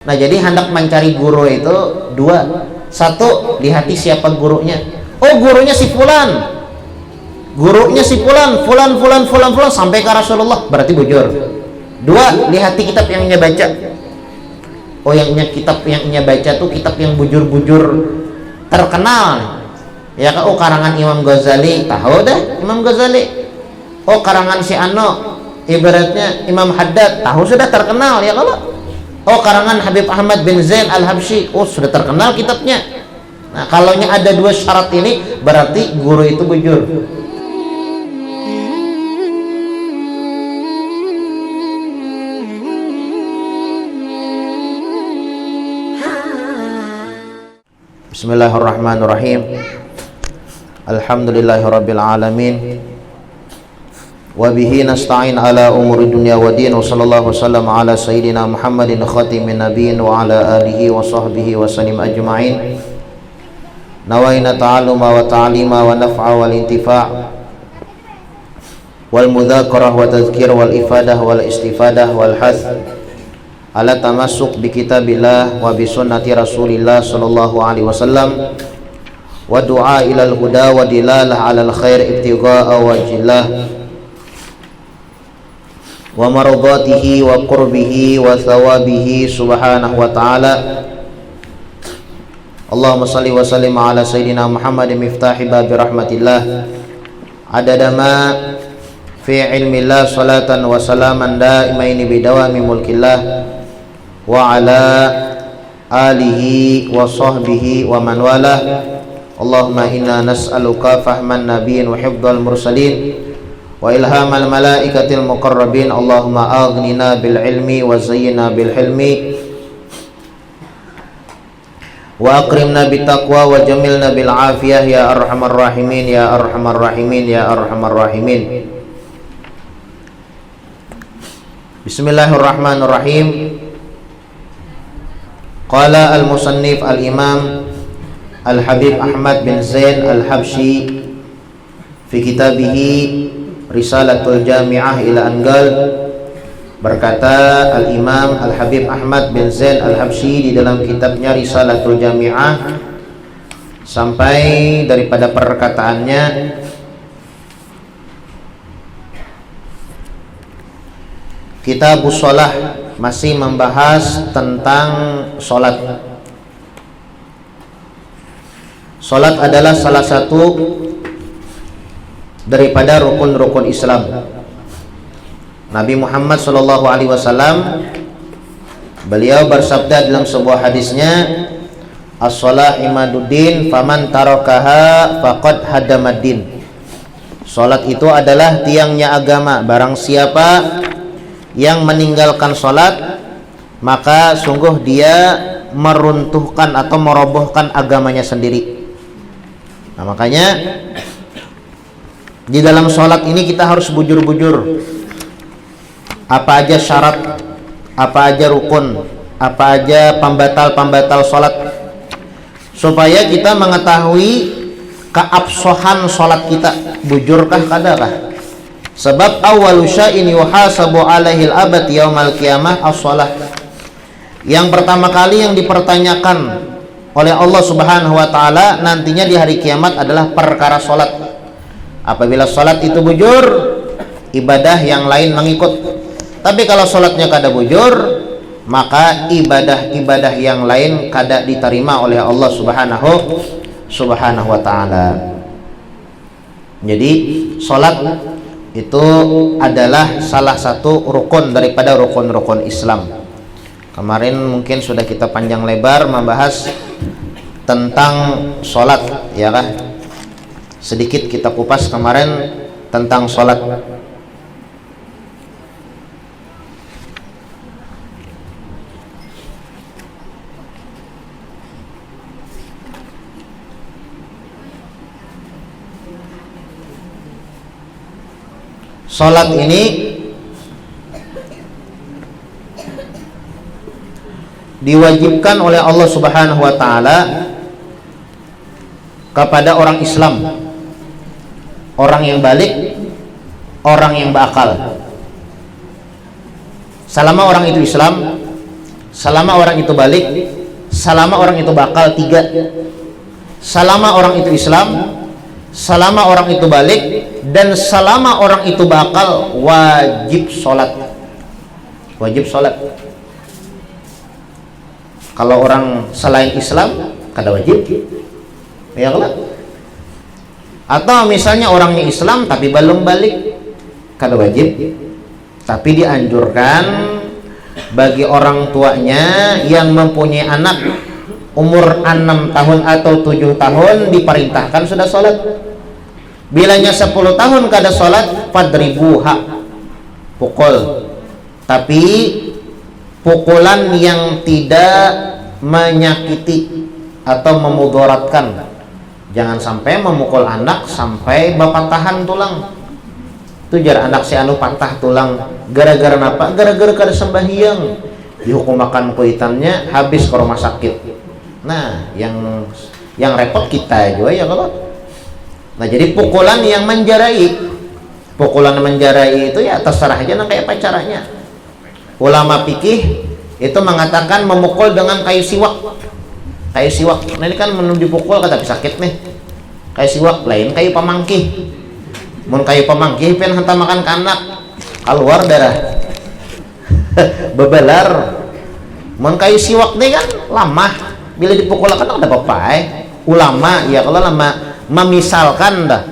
Nah, jadi hendak mencari guru itu dua. Satu, di hati siapa gurunya. Oh, gurunya si fulan. Gurunya si fulan, fulan sampai ke Rasulullah, berarti bujur. Dua, di hati kitab yang ia baca. Oh, kitab yang ia baca tuh kitab yang bujur-bujur terkenal. Ya kan, oh karangan Imam Ghazali, tahu dah Imam Ghazali. Oh, karangan si Ano, ibaratnya Imam Haddad, tahu sudah terkenal ya kalau. Oh, karangan Habib Ahmad bin Zain Al-Habsyi, oh sudah terkenal kitabnya. Nah, kalau ada dua syarat ini, berarti guru itu bujur. Bismillahirrahmanirrahim. Alhamdulillahirabbil alamin. Wa bihi nasta'in ala umuri dunya wa din. Wa sallallahu wasallam ala sayyidina Muhammadin khatimin nabiyyin wa ala alihi wa sahbihi wa sallim ajma'in. Nawaina ta'alluma wa ta'lima wa naf'a wal intifa' wal mudzakarah wa tadhkir wal ifadah wal istifadah wal hath ala tamassuk bi kitabillah wa bi sunnati rasulillah sallallahu alaihi wasallam wa du'a ilal huda wa dilalah alal khair ibtigha'a wajhillah wa maradatihi wa qurbihi wa thawabihi subhanahu wa ta'ala. Allahumma salli wa sallim ala sayyidina Muhammadin miftahi babi rahmatillah adada ma fi ilmillah salatan wa salaman daimaini bidawami mulkillah wa ala alihi wa sahbihi wa man walah. Allahumma inna nas'aluka fahman nabiyyin wa hifdzal mursalin wa ilhamal malaikatil muqarrabin. Allahumma aghnina bil ilmi wa zayyina bil hilmi wa akrimna bit taqwa wa jamilna bil afiyah ya arhamar rahimin ya arhamar rahimin ya arhamar rahimin. Bismillahirrahmanirrahim. Qala al-musannif al-imam Al-Habib Ahmad bin Zain Al-Habsyi fi kitabihi Risalatul Jami'ah ila Angal. Berkata Al-Imam Al-Habib Ahmad bin Zain Al-Habsyi di dalam kitabnya Risalatul Jami'ah sampai daripada perkataannya, Kitabus Shalah, masih membahas tentang sholat. Sholat adalah salah satu daripada rukun-rukun Islam. Nabi Muhammad SAW, beliau bersabda dalam sebuah hadisnya, as-shalah imaduddin faman tarakaha faqad hadamaddin. Sholat itu adalah tiangnya agama. Barang siapa yang meninggalkan sholat, maka sungguh dia meruntuhkan atau merobohkan agamanya sendiri. Nah, makanya di dalam sholat ini kita harus bujur-bujur. Apa aja syarat, apa aja rukun, apa aja pembatal-pembatal sholat, supaya kita mengetahui keabsahan sholat kita, bujurkah kadakah. Sebab awwalu syai'in yuhasabu alaihil abad yaumal qiyamah as-shalah. Yang pertama kali yang dipertanyakan oleh Allah Subhanahu wa taala nantinya di hari kiamat adalah perkara salat. Apabila salat itu bujur, ibadah yang lain mengikut. Tapi kalau salatnya kada bujur, maka ibadah-ibadah yang lain kada diterima oleh Allah Subhanahu wa taala. Jadi salat itu adalah salah satu rukun daripada rukun-rukun Islam. Kemarin mungkin sudah kita panjang lebar membahas tentang sholat, ya kan? Sedikit kita kupas kemarin tentang sholat. Sholat ini diwajibkan oleh Allah Subhanahu wa taala kepada orang Islam, orang yang balik, orang yang berakal. Selama orang itu Islam, selama orang itu balik, selama orang itu bakal, 3, selama orang itu Islam, selama orang itu balik, dan selama orang itu bakal, wajib sholat. Wajib sholat. Kalau orang selain Islam kada wajib, ya kalau. Atau misalnya orangnya Islam tapi belum balik, kada wajib, tapi dianjurkan bagi orang tuanya yang mempunyai anak umur 6 tahun atau 7 tahun diperintahkan sudah sholat. Bilanya 10 tahun kada sholat, fadribuha, pukul, tapi pukulan yang tidak menyakiti atau memudaratkan. Jangan sampai memukul anak sampai bapatahan tulang. Tujar anak si anu patah tulang gara-gara apa? Gara-gara kada sembahyang, dihukum makan kuitannya, habis ke rumah sakit. Nah, yang repot kita juga ya kalau. Nah, jadi pukulan yang menjarai, itu ya terserah aja nah kayak apa caranya. Ulama fikih itu mengatakan memukul dengan kayu siwak. Kayu siwak. Nah, ini kan menurut dipukul kata sakit nih. Kayu siwak lain kayu pamangkih. Mun kayu pamangkih pen hantam makan ke anak keluar darah bebelar. Mun kayu siwak nih kan lama, bila dipukul kan ada apa-apa ulama ya kalau lama memisalkan dah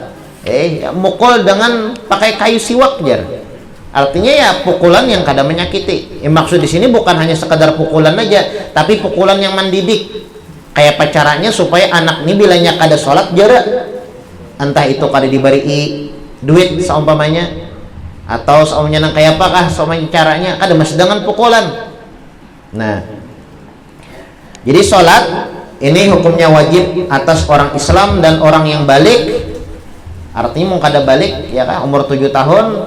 mukul dengan pakai kayu siwak jar. Artinya ya pukulan yang kada menyakiti. Maksud di sini bukan hanya sekadar pukulan aja, tapi pukulan yang mendidik. Kayak pacarannya supaya anak ini bilanya kada sholat jarak, entah itu kada diberi duit seumpamanya, atau seumpamanya nang kayak apakah seumpamanya caranya kada masih dengan pukulan. Nah, jadi sholat ini hukumnya wajib atas orang Islam dan orang yang balik. Artinya mau kada balik ya kan, umur 7 tahun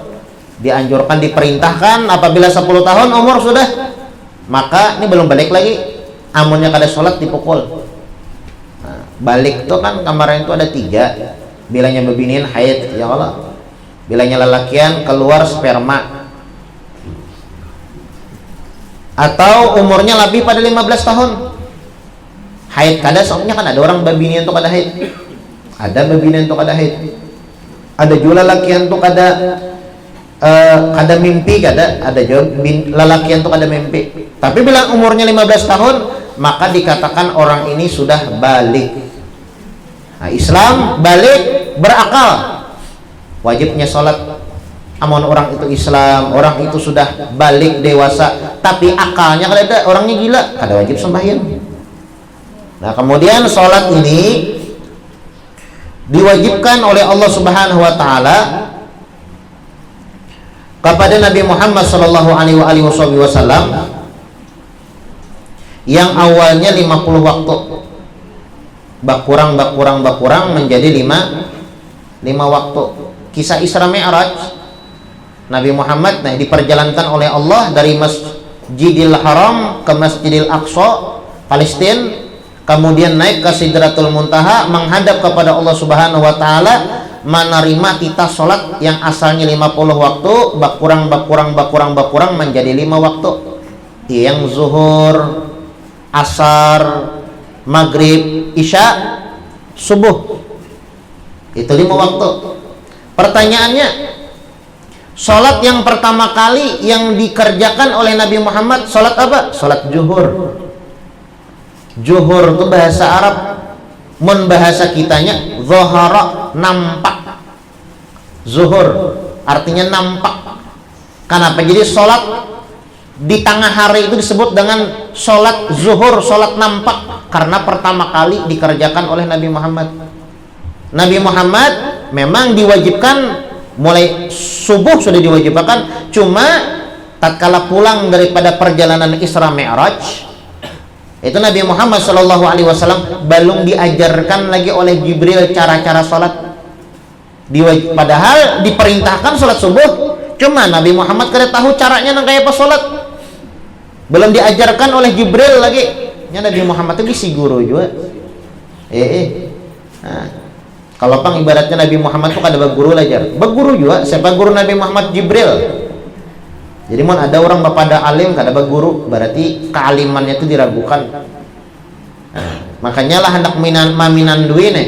dianjurkan, diperintahkan. Apabila 10 tahun umur sudah, maka ini belum balik lagi, amunnya kada sholat dipukul. Nah, balik itu kan kemarin itu ada 3. Bilanya bebinian haid ya Allah, bilanya lelakian keluar sperma, atau umurnya lebih pada 15 tahun haid kada. Soalnya kan ada orang bebinian tuh kada haid, ada bebinian tuh kada haid, ada juga lelakian tuh kada kada mimpi, ada juga lelakian tuh kada mimpi. Tapi bila umurnya 15 tahun maka dikatakan orang ini sudah balik. Nah, Islam balik berakal, wajibnya sholat. Amun orang itu Islam, orang itu sudah balik dewasa, tapi akalnya kada ada, orangnya gila, kada wajib sembahyang. Nah, kemudian sholat ini diwajibkan oleh Allah Subhanahu Wa Taala kepada Nabi Muhammad Sallallahu Alaihi Wasallam yang awalnya 50 waktu, bakurang menjadi 5 waktu. Kisah Isra Mi'raj Nabi Muhammad diperjalankan oleh Allah dari Masjidil Haram ke Masjidil Aqsa Palestina, kemudian naik ke Sidratul Muntaha, menghadap kepada Allah Subhanahu Wa Taala, menerima titah sholat yang asalnya 50 waktu, bakurang menjadi 5 waktu. Yang zuhur, asar, maghrib, isya, subuh, itu 5 waktu. Pertanyaannya, sholat yang pertama kali yang dikerjakan oleh Nabi Muhammad sholat apa? Sholat zuhur. Zuhur itu bahasa Arab, mun bahasa kitanya zohara, nampak. Zuhur artinya nampak. Kenapa? Jadi sholat di tengah hari itu disebut dengan sholat zuhur, sholat nampak, karena pertama kali dikerjakan oleh Nabi Muhammad. Nabi Muhammad memang diwajibkan mulai subuh sudah diwajibkan, cuma tatkala pulang daripada perjalanan Isra Mi'raj itu Nabi Muhammad SAW belum diajarkan lagi oleh Jibril cara-cara sholat. Padahal diperintahkan sholat subuh, cuma Nabi Muhammad kada tahu caranya nang kayak apa sholat, belum diajarkan oleh Jibril lagi. Nabi Muhammad itu si guru juga. Nah, kalau pang ibaratnya Nabi Muhammad itu kada berguru ajar, berguru juga. Siapa guru Nabi Muhammad? Jibril. Jadi mun ada orang bapada alim kada baguru, berarti kealimannya itu diragukan. Nah, makanya lah hendak maminan duit nih,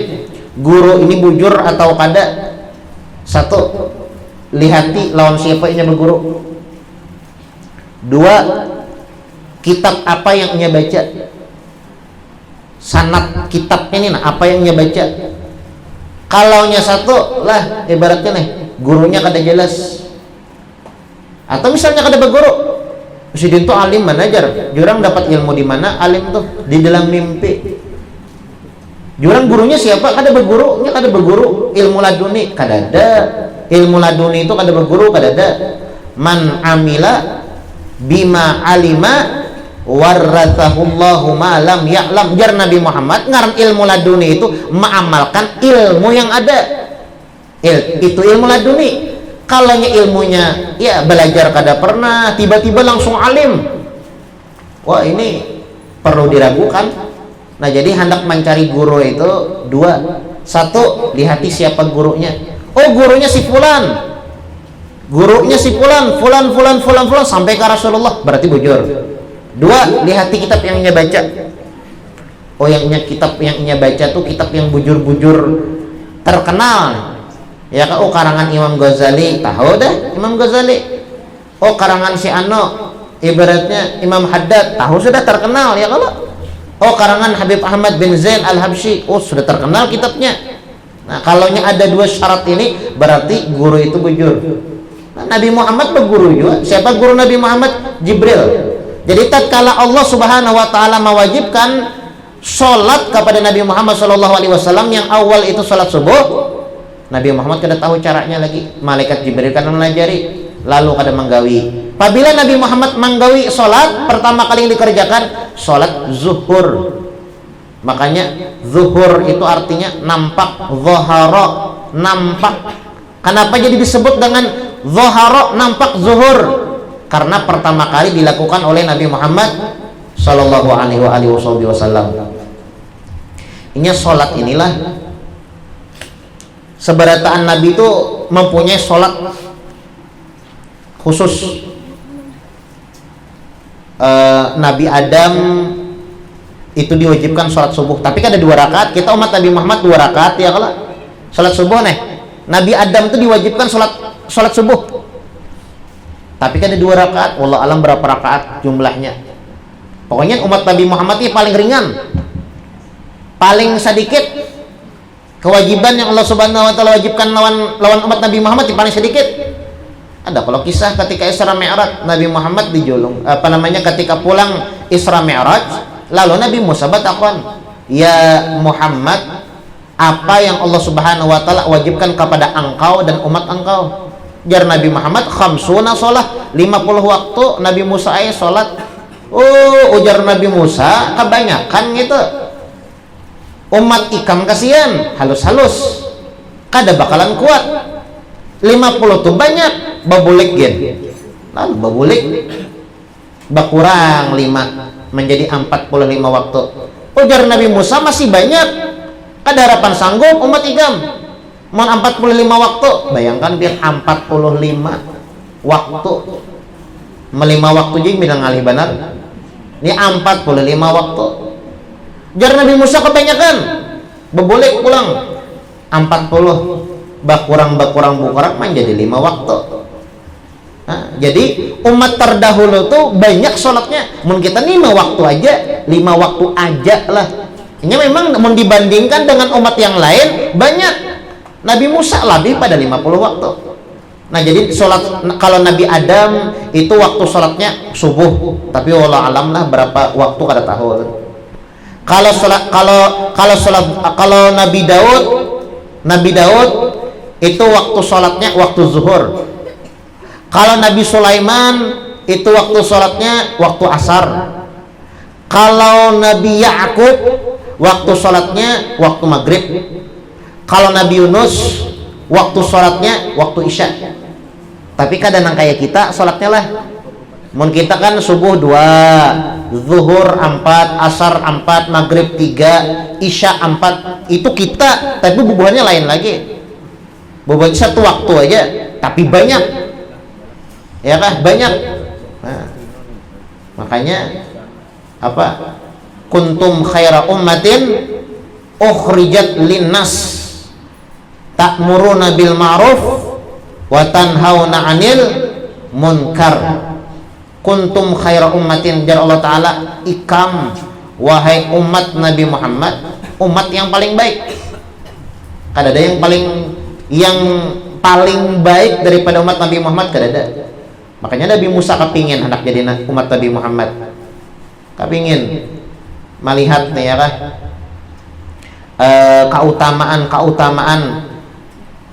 guru ini bujur atau kada. Satu, lihati lawan siapa yang berguru. Dua, kitab apa yang ia baca, sanad kitabnya ini apa yang ia baca. Kalau nya satu lah ibaratnya nih gurunya kada jelas, atau misalnya kada berguru, presiden tuh alim manajer, jurang dapat ilmu di mana? Alim tuh di dalam mimpi. Jurang gurunya siapa? Kada berguru, nya kada berguru. Ilmu laduni kada ada. Ilmu laduni itu kada berguru, kada ada. Man amila bima alima warathahullahu ma lam ya'lam. Jar Nabi Muhammad ngaran ilmu laduni itu mengamalkan ilmu yang ada. Itu ilmu laduni. Kalau ilmunya ya belajar kada pernah, tiba-tiba langsung alim, wah ini perlu diragukan. Nah jadi hendak mencari guru itu dua. Satu, lihati siapa gurunya. Oh gurunya si fulan, gurunya si fulan sampai ke Rasulullah, berarti bujur. Dua, lihati kitab yang ia baca. Oh kitab yang ia baca tuh kitab yang bujur-bujur terkenal. Ya kan, oh karangan Imam Ghazali, tahu dah Imam Ghazali. Oh karangan si Ano, ibaratnya Imam Haddad, tahu sudah terkenal ya kalau. Oh karangan Habib Ahmad bin Zain Al-Habsyi, oh sudah terkenal kitabnya. Nah kalau ada dua syarat ini berarti guru itu bujur. Nah, Nabi Muhammad berguru juga. Siapa guru Nabi Muhammad? Jibril. Jadi tatkala Allah Subhanahu wa taala mewajibkan salat kepada Nabi Muhammad SAW yang awal itu salat subuh, Nabi Muhammad kada tahu caranya lagi. Malaikat Jibril kan melajari, lalu kada menggawi. Apabila Nabi Muhammad menggawi salat, pertama kali yang dikerjakan salat zuhur. Makanya zuhur itu artinya nampak, zahara nampak. Kenapa jadi disebut dengan zahara nampak zuhur? Karena pertama kali dilakukan oleh Nabi Muhammad sallallahu alaihi wasallam. Ini salat inilah seberataan Nabi itu mempunyai salat khusus. Nabi Adam itu diwajibkan sholat subuh, tapi kan ada 2 rakaat. Kita umat Nabi Muhammad 2 rakaat ya kalau sholat subuh nih. Nabi Adam itu diwajibkan sholat subuh, tapi kan ada 2 rakaat. Wallah alam berapa rakaat jumlahnya. Pokoknya umat Nabi Muhammad ini paling ringan, paling sedikit kewajiban yang Allah Subhanahu wa taala wajibkan lawan umat Nabi Muhammad yang paling sedikit. Ada kalau kisah ketika Isra Mi'raj Nabi Muhammad dijulung ketika pulang Isra Mi'raj, lalu Nabi Musa bertakon, "Ya Muhammad, apa yang Allah Subhanahu wa taala wajibkan kepada engkau dan umat engkau?" Jar Nabi Muhammad, "Khamsuna shalah." 50 waktu Nabi Musa ayat salat. Oh, ujar Nabi Musa, kebanyakan gitu. Umat ikam kasihan, halus-halus. Kada bakalan kuat. 50 tuh banyak, babulik gen. Lalu babulik bakurang 5 menjadi 45 waktu. Ujar Nabi Musa, masih banyak. Kada harapan sanggup umat ikam. Mau 45 waktu. Bayangkan biar 45 waktu. 5 waktu jadi bilang ngalih benar. Ini 45 waktu. Ujar Nabi Musa, kebanyakan. Babulik pulang 40. Bakurang menjadi 5 waktu. Nah, jadi umat terdahulu tuh banyak sholatnya. Mungkin kita 5 waktu aja, 5 waktu aja lah. Ini memang mau dibandingkan dengan umat yang lain banyak. Nabi Musa lebih pada 50 waktu. Nah jadi sholat, kalau Nabi Adam itu waktu sholatnya subuh, tapi wallah alam lah berapa waktu kada tahu. Kalau Nabi Daud itu waktu sholatnya waktu zuhur. Kalau Nabi Sulaiman itu waktu sholatnya waktu asar. Kalau Nabi Ya'qub waktu sholatnya waktu maghrib. Kalau Nabi Yunus waktu sholatnya waktu isya. Tapi kadang kayak kita sholatnya lah, mun kita kan subuh 2, zuhur 4, asar 4, maghrib 3, isya 4. Itu kita, tapi bubuhannya lain lagi. Bubuhannya satu waktu aja, tapi banyak. Ya kah? Banyak. Nah, makanya apa? Kuntum khaira ummatin ukhrijat linnas ta'muruna bil ma'ruf wa tanhauna 'anil munkar. Kuntum khaira ummatin, jar Allah taala, ikam wahai umat Nabi Muhammad, umat yang paling baik. Kada ada yang paling baik daripada umat Nabi Muhammad, kada ada. Makanya Nabi Musa kepingin hendak jadi umat Nabi Muhammad, kepingin melihat nih ya kah, keutamaan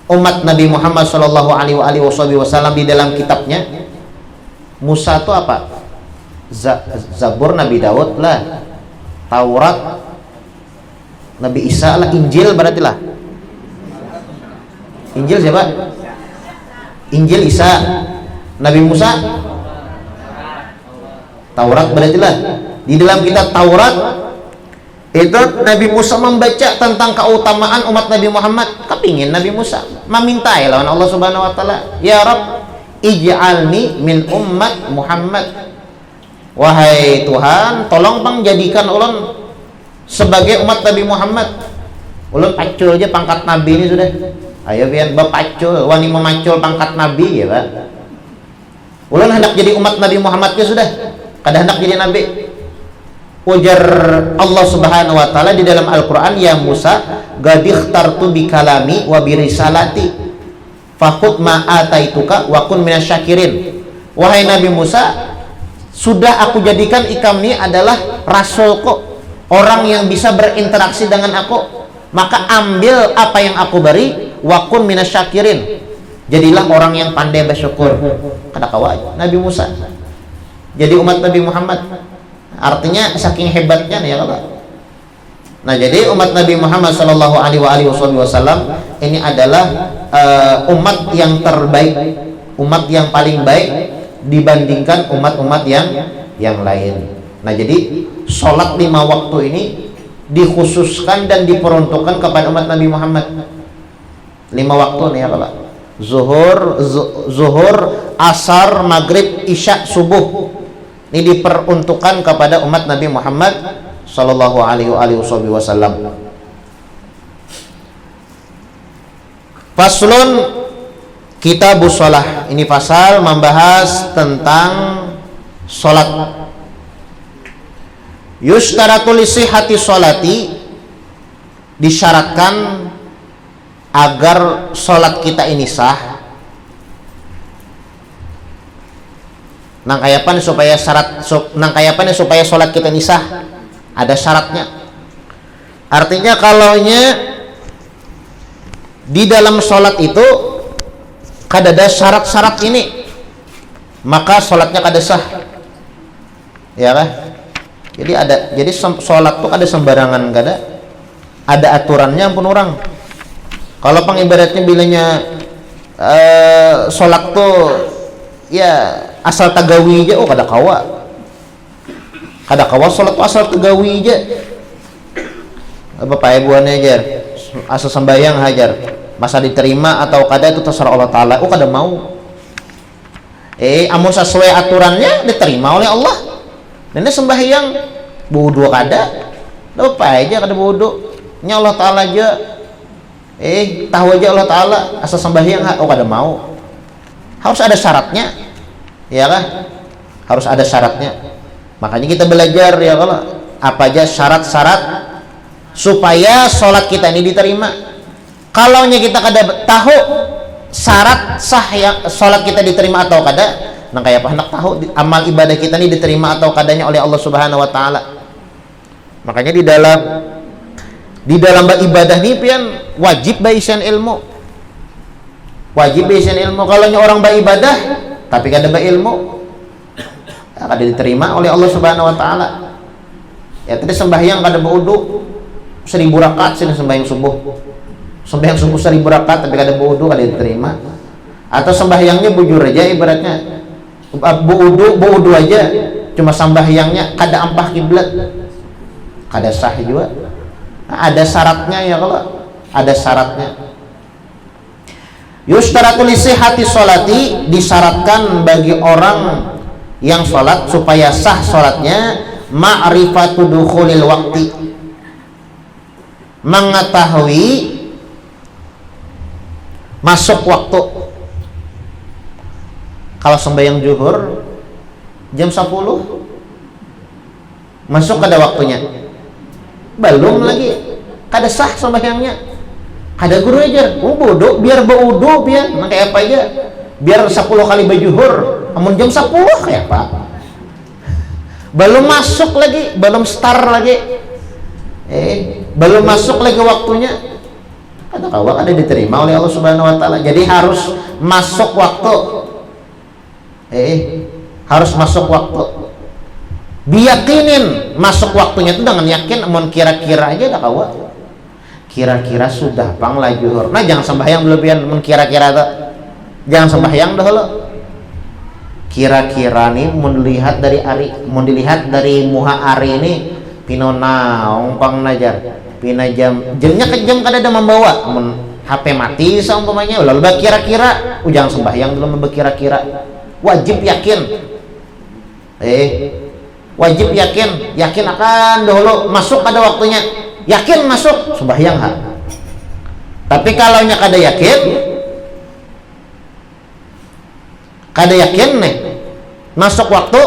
umat Nabi Muhammad Shallallahu Alaihi Wasallam di dalam kitabnya. Musa itu apa? Zabur Nabi Daud lah, Taurat Nabi Isa lah, Injil berarti lah. Injil siapa? Injil Isa. Nabi Musa Taurat berarti lah. Di dalam kitab Taurat itu Nabi Musa membaca tentang keutamaan umat Nabi Muhammad. Kepingin Nabi Musa memintai lawan Allah Subhanahu wa taala, ya Rabb, ij'alni min ummat Muhammad. Wahai Tuhan, tolong pang jadikan ulun sebagai umat Nabi Muhammad. Ulun pacul aja pangkat nabi ini sudah. Ayo biar bapacul, wani memacul pangkat nabi ya Pak. Ulun hendak jadi umat Nabi Muhammad ya sudah. Kada hendak jadi nabi. Ujar Allah Subhanahu wa taala di dalam Al-Qur'an, ya Musa, qad ikhtartu bi kalami wa bi risalati fakhudh ma ataituka wa kun minasyakirin. Wahai Nabi Musa, sudah aku jadikan ikam ini adalah rasulku, orang yang bisa berinteraksi dengan aku, maka ambil apa yang aku beri, wa kun minasyakirin, jadilah orang yang pandai bersyukur. Kada kawa Nabi Musa jadi umat Nabi Muhammad, artinya saking hebatnya ya Allah. Nah, jadi umat Nabi Muhammad Shallallahu Alaihi Wasallam ini adalah umat yang terbaik, umat yang paling baik dibandingkan umat-umat yang lain. Nah, jadi sholat 5 waktu ini dikhususkan dan diperuntukkan kepada umat Nabi Muhammad. 5 waktu nih ya Pak. Zuhur, asar, maghrib, isya, subuh. Ini diperuntukkan kepada umat Nabi Muhammad Sallallahu Alaihi Wasallam. Faslun Kitabus Shalah. Ini pasal membahas tentang salat. Yustaratu li sihhati sholati, disyaratkan agar salat kita ini sah. Nangkayapan supaya salat kita ini sah, ada syaratnya. Artinya kalaunya di dalam salat itu kada ada syarat-syarat ini, maka salatnya kada sah. Ya kan? Jadi salat tuh ada sembarangan, kada ada aturannya pun orang. Kalau pengibaratnya bilanya salat tuh ya asal tagawi aja, kada kawa salat tuh asal tagawi aja. Bapak ibuannya aja asal sembahyang hajar, masa diterima atau kada itu terserah Allah taala. Kada mau amun sesuai aturannya diterima oleh Allah. Dan sembahyang wudu kada, bapak aja kada wudu nya Allah taala aja. Tahu aja Allah taala, asal sembahyang kada mau. Harus ada syaratnya, ya kan? Harus ada syaratnya. Makanya kita belajar ya kalau apa aja syarat-syarat supaya sholat kita ini diterima. Kalau kita kada tahu syarat sah yang sholat kita diterima atau kada, nang kayak apa hendak tahu amal ibadah kita ini diterima atau kadanya oleh Allah Subhanahu wa taala. Makanya di dalam ibadah ini pian wajib baisian ilmu. Wajib baisian ilmu. Kalau orang beribadah tapi kada berilmu, kada diterima oleh Allah Subhanahu wa taala. Ya tadi sembahyang kada berwudu 1000 rakaat sini sembahyang subuh. Sembahyang subuh 1000 rakaat tapi kada berwudu, kada diterima. Atau sembahyangnya bujur aja ibaratnya. Berwudu aja cuma sembahyangnya kada ampah kiblat. Kada sah juga. Nah, ada syaratnya ya kalau ada syaratnya. Yustaratu li sihhati sholati, disyaratkan bagi orang yang sholat supaya sah sholatnya ma'rifatu dukhulil waqti, mengetahui masuk waktu. Kalau sembahyang zuhur jam 10 masuk kada waktunya, belum lagi kada sah sembahyangnya. Ada guru ajar, bodoh biar baudu biar kayak apa aja, biar 10 kali bajuhur, amun jam 10 kayak apa, belum masuk lagi, belum start lagi, belum masuk lagi waktunya. Kata kawan ada diterima oleh Allah Subhanahu Wa Taala. Jadi harus masuk waktu, harus masuk waktu, biyakinin masuk waktunya itu dengan yakin. Amun kira-kira aja dah kawan, kira-kira sudah panglah zuhur. Nah jangan sembahyang berlebihan, amun kira-kira tuh jangan sembahyang dahulu. Kira-kira nih mau dilihat dari ari, mau dilihat dari muha ari ini pinona ongpang najar pina jamnya ke jam kada ada membawa, amun HP mati seumpamanya lalu kira-kira jangan sembahyang dulu kira-kira. Wajib yakin, wajib yakin akan dahulu masuk pada waktunya, yakin masuk sembahyang ha. Tapi kalau nya kada yakin nih masuk waktu,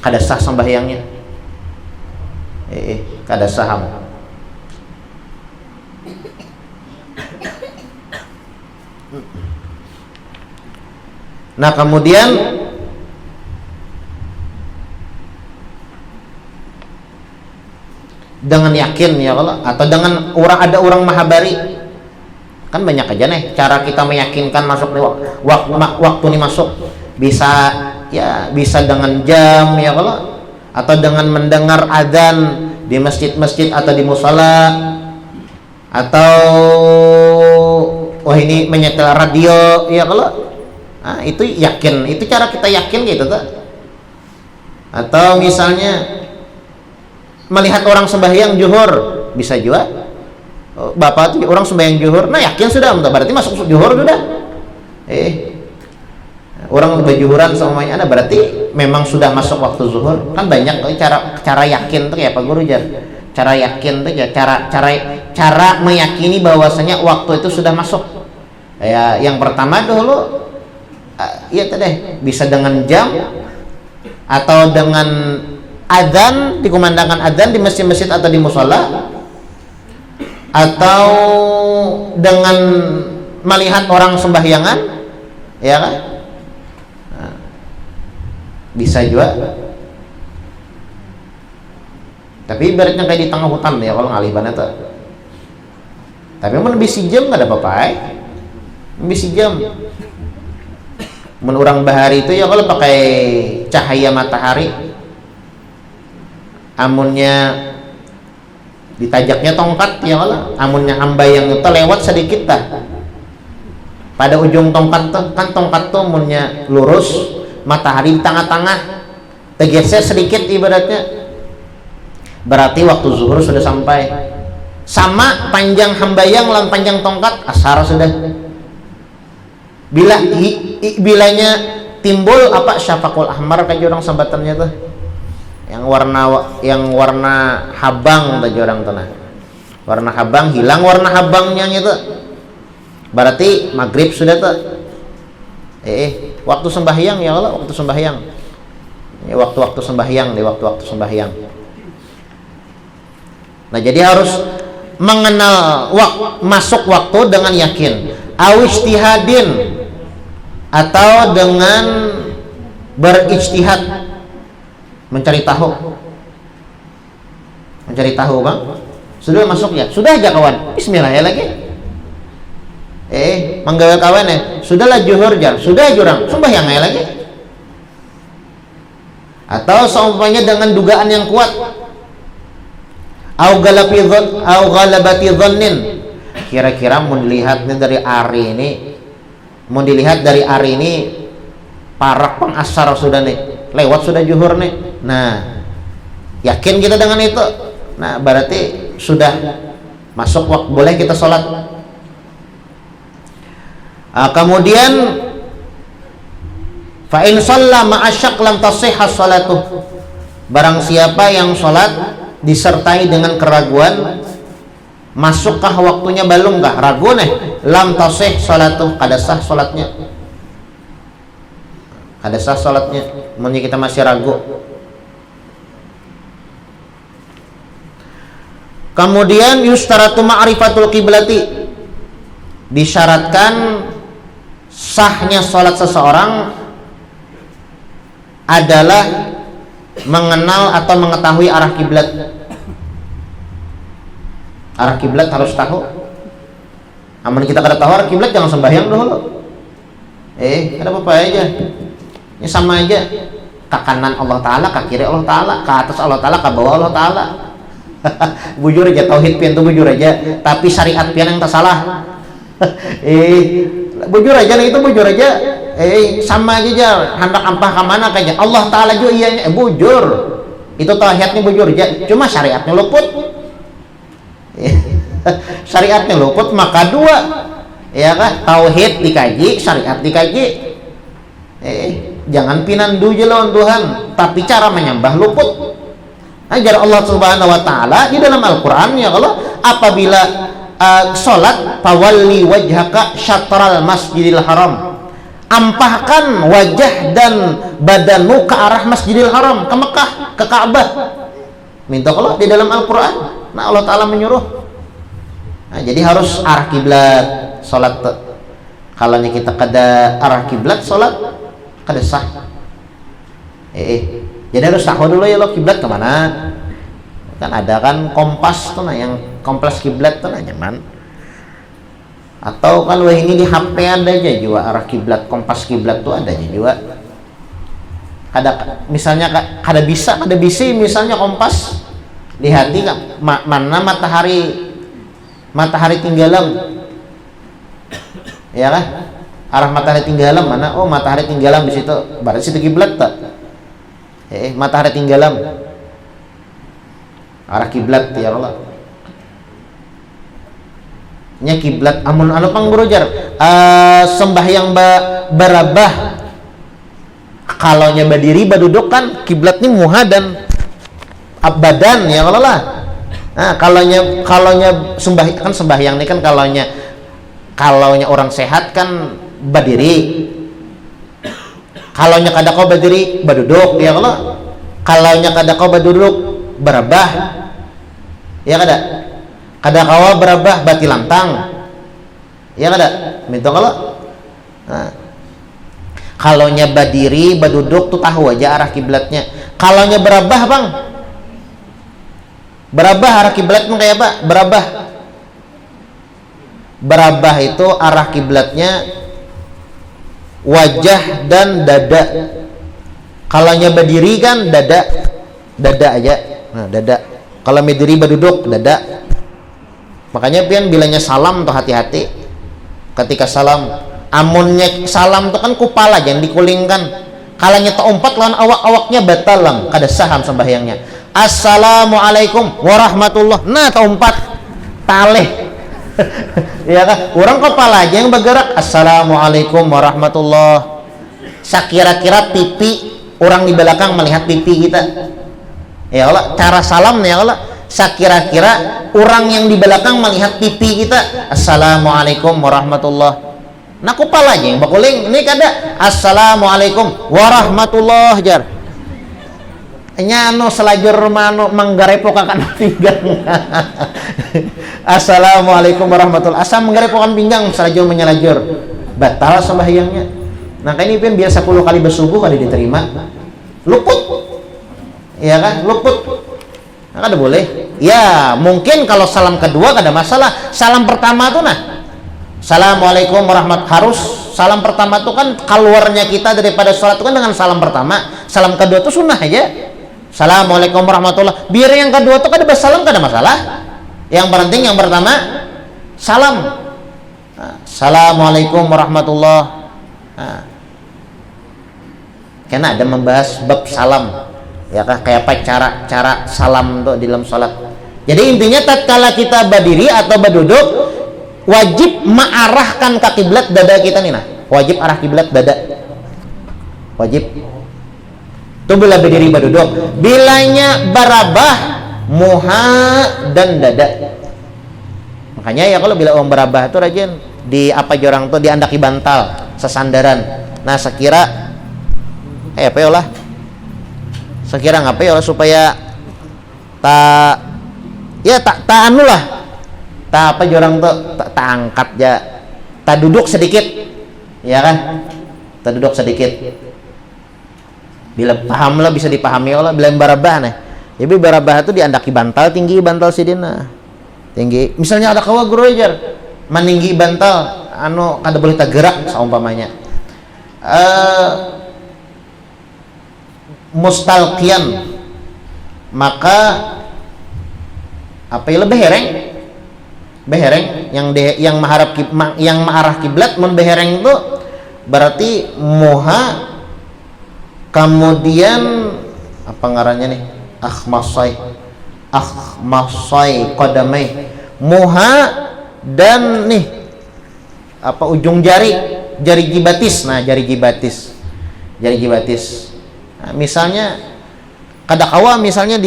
kada sah sembahyangnya, kada sah. Nah kemudian dengan yakin ya Allah, atau dengan ada orang mahabari, kan banyak aja nih cara kita meyakinkan masuk waktu ini masuk. Bisa dengan jam ya Allah, atau dengan mendengar adzan di masjid-masjid atau di musala, atau ini menyetel radio ya Allah. Nah, itu yakin, itu cara kita yakin gitu tuh. Atau misalnya melihat orang sembahyang zuhur, bisa juga bapak tuh orang sembahyang zuhur, nah yakin sudah, berarti masuk zuhur sudah. Orang berjuhuran semuanya ada, berarti memang sudah masuk waktu zuhur. Kan banyak cara yakin tuh kayak apa guru jar. Cara yakin tuh ya cara meyakini bahwasanya waktu itu sudah masuk. Ya, yang pertama dulu ya tadi bisa dengan jam atau dengan adzan, dikumandangkan adzan di masjid-masjid atau di mushola, atau dengan melihat orang sembahyangan ya kan, bisa juga. Tapi ibaratnya kayak di tengah hutan ya kalau ngalih banget tuh. Tapi mau bisi jam nggak ada apa-apa, bisi jam. Menurang bahari itu ya kalau pakai cahaya matahari, amunnya ditajaknya tongkat ya kalau amunnya ambayang itu lewat sedikit dah pada ujung tongkat tuh, kan tongkat tuh amunnya lurus, matahari di tengah-tengah tergeser sedikit ibaratnya, berarti waktu zuhur sudah sampai. Sama panjang hambayang lan panjang tongkat asar sudah. Bilanya timbul apa syafaqul ahmar kan orang sambatannya tuh, yang warna habang tadi orang tanah, warna habang hilang warna habangnya itu, berarti maghrib sudah tuh. Waktu sembahyang ya Allah, waktu sembahyang ya, waktu sembahyang di waktu sembahyang. Nah jadi harus mengenal masuk waktu dengan yakin, awistihadin, atau dengan berijtihad, mencari tahu bang, sudah masuk ya, sudah aja kawan, bismillah ya lagi, menggawe kawan ya, sudahlah zuhur jar, sudah jurang, sembahyang ya lagi. Atau seumpamanya dengan dugaan yang kuat, au ghalabati dhannin, kira-kira mau dilihatnya dari hari ini parak pengasar sudah nih, lewat sudah zuhur nih. Nah yakin kita dengan itu, nah berarti sudah masuk waktu, boleh kita sholat. Kemudian fa in shalla ma'asyak lam tasihha sholatuh. Barang siapa yang sholat disertai dengan keraguan, masukkah waktunya belum kah, ragu nih, lam tasih sholatuh, kada sah sholatnya, kada sah sholatnya. Mungkin kita masih ragu. Kemudian yustaratu ma'rifatul qiblati, disyaratkan sahnya sholat seseorang adalah mengenal atau mengetahui arah kiblat. Arah kiblat harus tahu. Amun kita kada tahu arah kiblat, jangan sembahyang dulu. Ada apa aja. Ini sama aja. Ke kanan Allah Ta'ala, ke kiri Allah Ta'ala, ke atas Allah Ta'ala, ke bawah Allah Ta'ala. Bujur aja, tauhid pian tuh bujur aja, tapi syariat pian yang tak salah. Bujur aja lah, itu bujur aja. Sama aja, hendak ampah ke mana kayaknya Allah Ta'ala juga iya, bujur. Itu tauhidnya bujur aja, cuma syariatnya luput. Syariatnya luput, maka dua, ya kan, tauhid dikaji, syariat dikaji. Jangan pinandu je lawan Tuhan, tapi cara menyembah luput. Ajar Allah Subhanahu wa Ta'ala di dalam Al-Qur'an, ya Allah, apabila sholat fawalli wajhaka syatral masjidil haram, ampahkan wajah dan badanmu ke arah Masjidil Haram, ke Mekah, ke Ka'bah. Minta Allah di dalam Al-Qur'an. Nah, Allah Ta'ala menyuruh. Nah, jadi harus arah kiblat sholat. Kalau kita kada arah kiblat sholat kada sah. Jadi harus tahu dulu ya lo kiblat kemana. Kan ada kan kompas tuh, nah yang kompas kiblat tuh, nah nyaman. Atau kan wah ini di HP ada aja juga arah kiblat, kompas kiblat tuh ada aja juga. Kada misalnya kada bisa misalnya kompas di hati mana matahari tinggalan, ya kan, arah matahari tinggalan mana, oh matahari tinggalan di situ, berarti situ kiblat tak, matahari tinggalan arah kiblat, ya Allah. Nya kiblat amun anu panggurujar sembahyang barabah, kalau nya berdiri baduduk kan kiblatnya muha dan badan, ya Allah lah. Nah, kalau nya sembahyang ini kan kalau nya orang sehat kan berdiri, kalau nya kada kau berdiri baduduk, ya Allah. Kalau nya kada kau baduduk barabah, ya kada kawa berabah bati lantang, ya kada minta kalau. Nah, kalau nya berdiri baduduk tuh tahu aja arah kiblatnya. Kalau nya berabah bang, berabah arah kiblatnya kayak apa? Berabah itu arah kiblatnya wajah dan dada. Kalau nya berdiri kan dada aja. Nah, dada. Kalau berdiri baduduk dada. Makanya pian bilangnya salam tuh hati-hati ketika salam. Amunnya salam tuh kan kupala jangan dikulingkan. Kalanya teumpat lawan awak-awaknya batal lang, kada saham sembahyangnya. Assalamualaikum warahmatullah. Nah teumpat taleh. Ya kan? Orang kepala aja yang bergerak. Assalamualaikum warahmatullah. Sakira-kira pipi orang di belakang melihat pipi kita. Ya Allah, cara salam nih ya Allah. Sakira-kira orang yang di belakang melihat pipi kita. Assalamualaikum warahmatullah. Nah kupala aja yang bakuling. Ini kada assalamualaikum warahmatullah jar. Nyano selajur mano menggarepokan pinggang. Assalamualaikum warahmatullah. Asa menggarepokan pinggang selajur menyelajur. Batal sembahyangnya. Nah ini pian biasa 10 kali bersubuh kali diterima. Luput. Ya kan? Luput. Nah, kada boleh. Ya, mungkin kalau salam kedua kada masalah. Salam pertama tuh nah. Assalamualaikum warahmatullahi, harus salam pertama tuh kan keluarnya kita daripada sholat itu kan dengan salam pertama. Salam kedua tuh sunnah aja. Assalamualaikum warahmatullahi. Biar yang kedua tuh kada bersalam kada masalah. Yang penting yang pertama salam. Assalamualaikum warahmatullahi. Karena ada membahas bab salam. Ya kan kayak apa cara salam tuh di dalam sholat. Jadi intinya tatkala kita berdiri atau berduduk wajib mengarahkan ke kiblat dada kita nih, nah wajib arah kiblat dada, wajib. Itu bila berdiri berduduk, bilanya barabah, muha dan dada. Makanya ya kalau bila orang barabah itu rajin di apa jorang tuh diandaki bantal sesandaran. Nah sekira apa ya lah, sekira ngapa ya supaya tak anu lah, tak apa jorang tuh tak angkat ya, tak duduk sedikit, ya kan, tak duduk sedikit. Bila paham lah bisa dipahami lah bila barabah nih. Jadi barabah itu diandaki bantal tinggi, bantal sidina tinggi. Misalnya ada kawa guru ajar meninggi bantal, anu kada boleh tak gerak saumpamanya. Mustalqian, maka apa ya lebih behereng yang mengarah kiblat membehereng itu berarti muha, kemudian apa ngarannya nih, akhmasai qadamai, muha dan nih apa ujung jari gibatis. Nah jari gibatis. Nah, misalnya kadakawa misalnya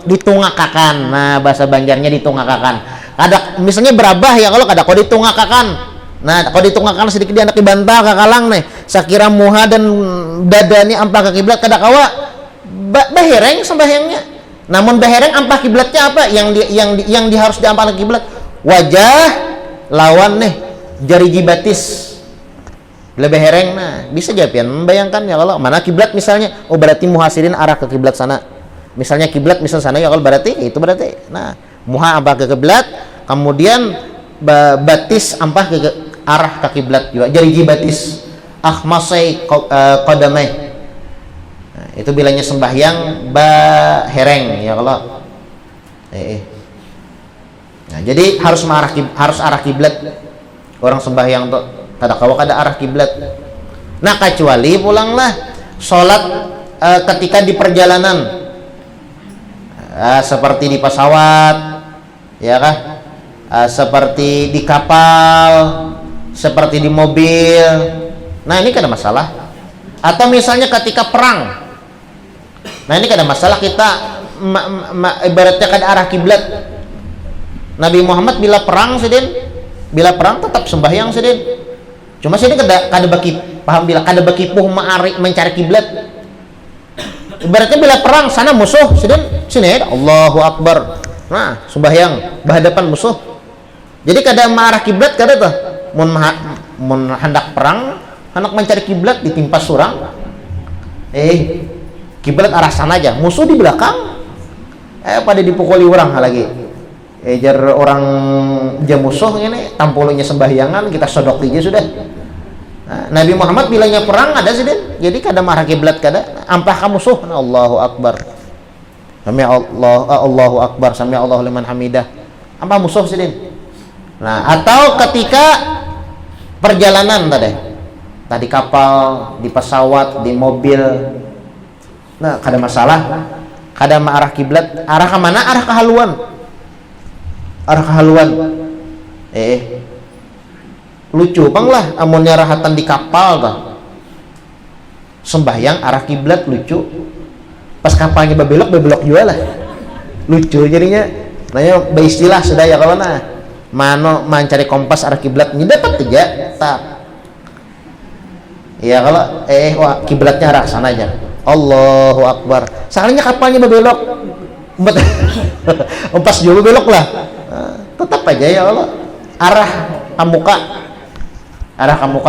ditungakakan. Nah bahasa Banjarnya ditungakakan. Ada misalnya berabah ya kalau kadakawa ditungakakan. Nah kalau ditungakakan sedikit di anak bantal kakalang nih. Sakira muha dan dada ini ampah ke kiblat kadakawa behereng sembahyangnya. Namun behereng ampah kiblatnya apa? Yang harus diampah ke kiblat wajah lawan nih jari gibatis. Lebih hereng, nah bisa japian membayangkan ya kalau mana kiblat misalnya, oh berarti muhasirin arah ke kiblat sana. Misalnya kiblat misal sana ya kalau berarti itu berarti. Nah muha ampah ke kiblat, kemudian batis ampah ke arah ke kiblat juga. Jari gibatis, akhmasai qadamai. Nah, itu bilanya sembahyang hereng ya kalau. Nah, jadi harus arah kiblat orang sembahyang tuh. Kadakawa kada arah kiblat. Nah kecuali pulanglah sholat ketika di perjalanan, seperti di pesawat, ya kah? Seperti di kapal, seperti di mobil. Nah ini kada masalah. Atau misalnya ketika perang. Nah ini kada masalah kita ibaratnya kada arah kiblat. Nabi Muhammad bila perang tetap sembahyang sedin. Cuma sini kada baki paham bila kada baki puh mencari kiblat. Ibaratnya bila perang sana musuh sini Allahu Akbar. Nah, sembahyang berhadapan musuh. Jadi kada mengarah kiblat kada tuh. Mun hendak perang, hendak mencari kiblat ditimpa surang. Kiblat arah sana aja, musuh di belakang. Pada dipukuli orang lagi. Jar orang jam musuh ini tampolonya sembahyangan kita sodok aja sudah. Nah, Nabi Muhammad bilangnya perang ada sih jadi kada marah kiblat kada ampah ka musuh. Nah, Allahu Akbar sami Allahu Akbar sami Allahu liman hamidah ampah musuh sih. Nah atau ketika perjalanan tadi kapal, di pesawat, di mobil, nah kada masalah, kada marah kiblat, arah ke mana? Arah kehaluan. Lucu bang lah amunnya rahatan di kapal tuh sembahyang arah kiblat lucu, pas kapalnya bebelok juga lah lucu jadinya. Nanya beristilah sudah ya kalau mano mencari kompas arah kiblat ini dapat aja tak ya kalau kiblatnya arah sana aja Allahu Akbar. Soalnya kapalnya bebelok pas juga belok lah. Tetap aja ya Allah arah kamuka.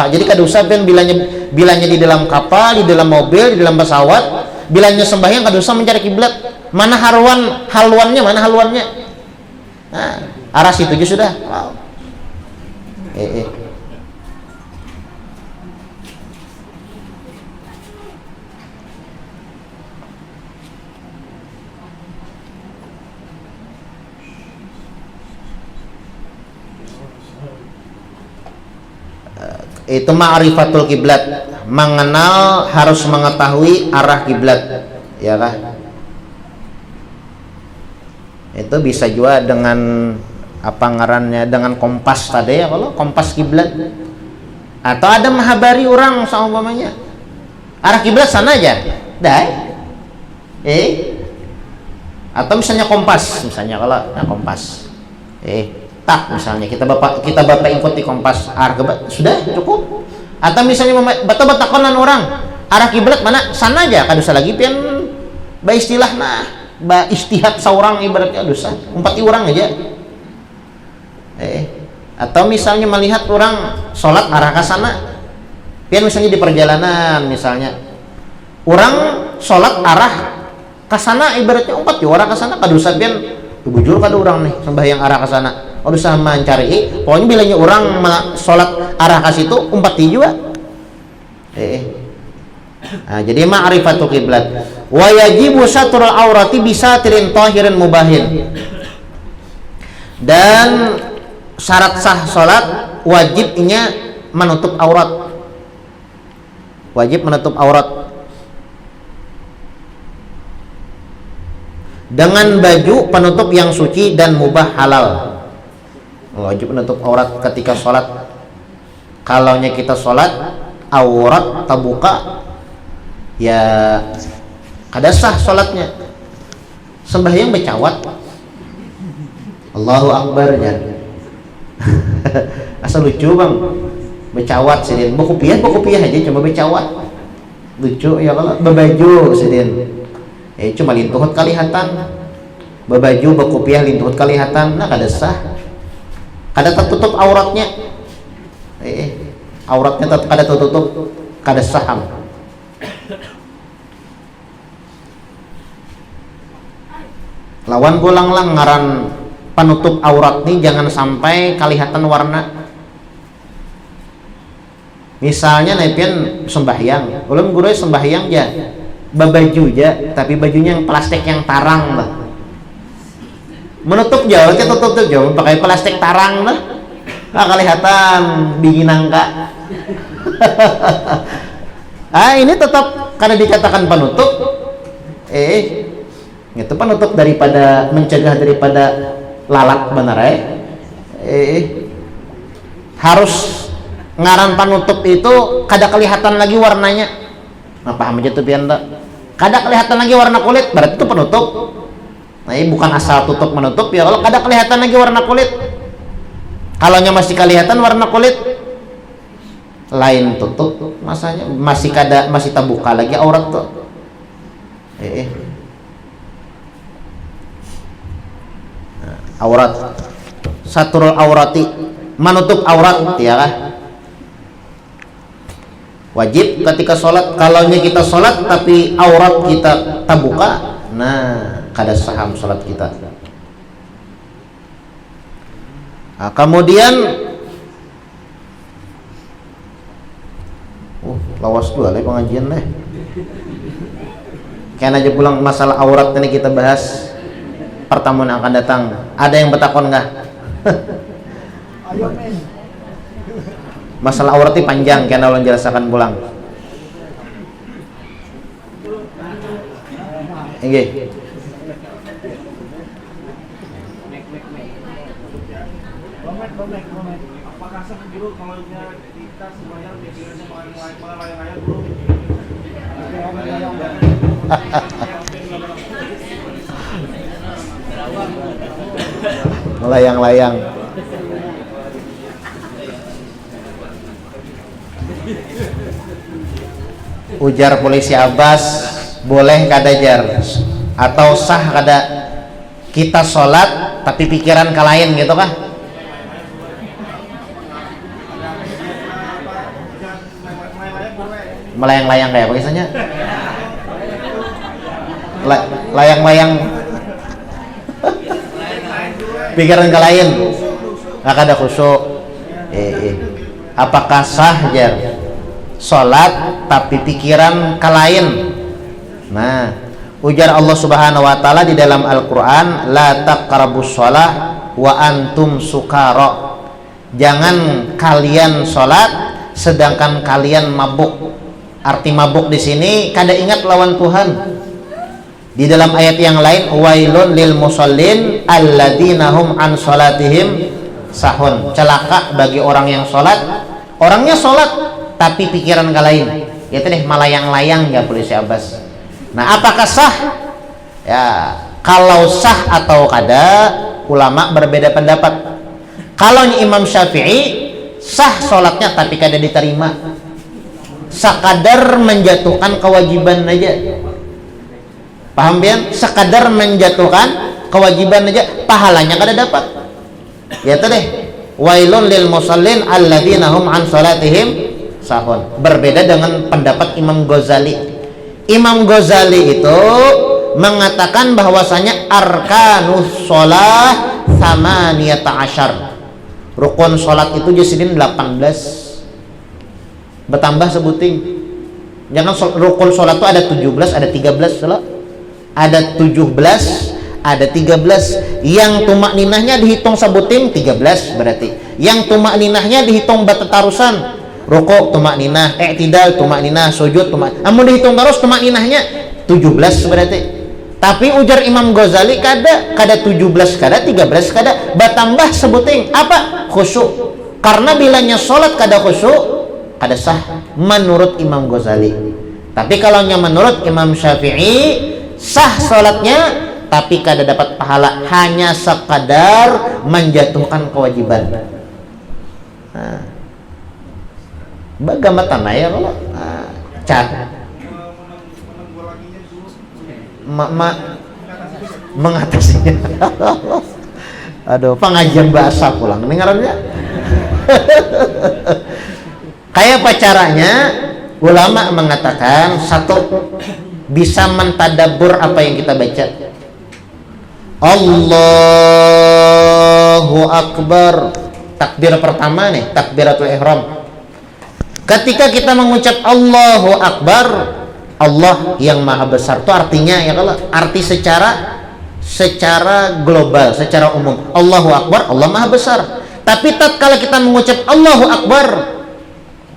Jadi kada usah bilanya di dalam kapal, di dalam mobil, di dalam pesawat, bilanya sembahyang kada usah mencari kiblat. Mana haluannya. Nah, arah situ aja sudah. Wow. Itu ma'rifatul kiblat, mengenal harus mengetahui arah kiblat ya kah. Itu bisa juga dengan apa ngarannya dengan kompas tadi ya, kalau kompas kiblat, atau ada mahabari orang seumpamanya arah kiblat sana aja dah, atau misalnya kompas, misalnya kalau kompas, tak misalnya kita bapak ikut di kompas arah kiblat sudah cukup. Atau misalnya bata konan orang arah kiblat mana sana aja, kadusa lagi pian ba istilah nah ba istihad seorang ibaratnya dosa umpat orang aja. Atau misalnya melihat orang sholat arah ke sana, pian misalnya di perjalanan misalnya orang sholat arah ke sana ibaratnya umpat orang ke sana kadusa pian bujur kada orang nih sembahyang arah ke sana. Oh bisa mencari, pokoknya bilangnya orang sholat arah ke situ umpati juga. Nah, jadi ma'rifatul kiblat. Wa yajibu satrul aurati bisatirin tahirin mubahin. Dan syarat sah sholat wajibnya menutup aurat. Wajib menutup aurat dengan baju penutup yang suci dan mubah halal. Wajib menutup aurat ketika sholat. Kalaunya kita sholat aurat terbuka, ya kada sah sholatnya. Sembahyang becawat, Allahu Akbar ya. Asal lucu bang, becawat sidin. Bekopiah aja cuma becawat. Lucu ya kalau bebaju sidin. Cuma lintuhut kalihatan. Bebaju bekopiah lintuhut kalihatan, nah kada sah. Kada tertutup auratnya, auratnya tetap kada tertutup, kada saham. Lawan pulang lang ngaran penutup aurat nih jangan sampai kelihatan warna. Misalnya nepian sembahyang, ulun guru sembahyang ja, babaju ja, tapi bajunya yang plastik yang tarang lah. Menutup jauh, kita tutup jauh, pakai plastik tarang lah, kelihatan dingin angka. Ini tetap karena dikatakan penutup, itu penutup daripada mencegah daripada lalat benar harus ngaran penutup itu kada kelihatan lagi warnanya. Nah paham aja tuh pian tak? Kada kelihatan lagi warna kulit, berarti itu penutup. Nah, ini bukan asal tutup menutup ya. Kalau kada kelihatan lagi warna kulit, kalaunya masih kelihatan warna kulit, lain tutup, masanya masih terbuka lagi aurat tuh. Aurat, satrul aurati, menutup aurat, ya kan? Wajib ketika sholat. Kalaunya kita sholat tapi aurat kita terbuka, nah kada saham sholat kita. Nah, kemudian lawas dua lagi pengajian deh. Kan aja pulang masalah aurat ini kita bahas pertemuan yang akan datang. Ada yang bertakon nggak? Masalah aurat ini panjang, kan Allah jelaskan pulang. Nggih. Apakah sah dulu kalau kita sembahyang pikirannya melayang-layang dulu? Melayang-layang. Ujar polisi Abbas, boleh kada jar atau sah kada kita sholat tapi pikiran ke lain gitu kah? Melayang-layang kayak apa kisahnya? Layang-layang pikiran ke lain, nggak ada khusyuk. Apakah sah jar sholat tapi pikiran ke lain? Nah, ujar Allah Subhanahu wa taala di dalam Al-Qur'an, la taqrabus shalah wa antum sukara. Jangan kalian sholat sedangkan kalian mabuk. Arti mabuk di sini kada ingat lawan Tuhan. Di dalam ayat yang lain, wailun lil musallin alladzina hum an salatihim sahun. Celaka bagi orang yang sholat, orangnya sholat tapi pikiran ke lain. Itu deh malayang-layang ya polisi Abbas. Nah, apakah sah? Ya, kalau sah atau kada, ulama berbeda pendapat. Kalau Imam Syafi'i sah sholatnya tapi kada diterima, sekadar menjatuhkan kewajiban aja. Paham bian? Sekadar menjatuhkan kewajiban aja, pahalanya kada dapat. Ya tadi, wailun lil musallin alladzina hum an salatihim sahun. Berbeda dengan pendapat Imam Ghazali. Imam Ghazali itu mengatakan bahwasanya arkanus shalah tsamaniyata asyar. Rukun salat itu jasidin 18. Bertambah sebuting. Jangan rukun salat itu ada 17, ada 13 salat. Ada 17, ada 13. Yang tumak ninahnya dihitung sebuting 13 berarti. Yang tumak ninahnya dihitung batatarusan. Rukuk tumak ninah, i'tidal tumak ninah, sujud tumak. Amun dihitung terus tumak ninahnya 17 berarti. Tapi ujar Imam Ghazali kada 17, kada 13, kada bertambah sebuting apa? Khusyuk. Karena bilanya salat kada khusyuk, kada sah menurut Imam Ghazali. Tapi kalau menurut Imam Syafi'i sah salatnya tapi kada dapat pahala, hanya sekadar menjatuhkan kewajiban. Nah, bagaimana ya kalau cat mengatasinya. Aduh, pengajian bahasa pulang dengarannya. Kayak apa caranya? Ulama mengatakan satu, bisa mentadabbur apa yang kita baca. Allahu Akbar. Takbir pertama nih, takbiratul ihram. Ketika kita mengucap Allahu Akbar, Allah yang maha besar itu artinya ya kalau arti secara global, secara umum. Allahu Akbar, Allah maha besar. Tapi tatkala kita mengucap Allahu Akbar,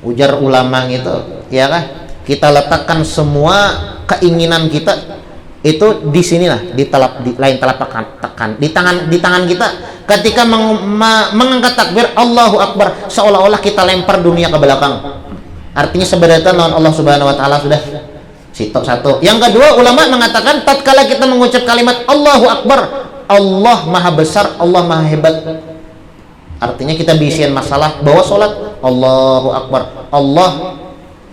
ujar ulama itu, ya kan? Kita letakkan semua keinginan kita itu di sinilah, di lain telapak tekan, di tangan kita. Ketika mengangkat takbir Allahu Akbar, seolah-olah kita lempar dunia ke belakang. Artinya sebenarnya lawan Allah Subhanahu wa taala sudah sitok satu. Yang kedua, ulama mengatakan tatkala kita mengucap kalimat Allahu Akbar, Allah maha besar, Allah maha hebat. Artinya kita bisian masalah bahwa sholat Allahu Akbar, Allah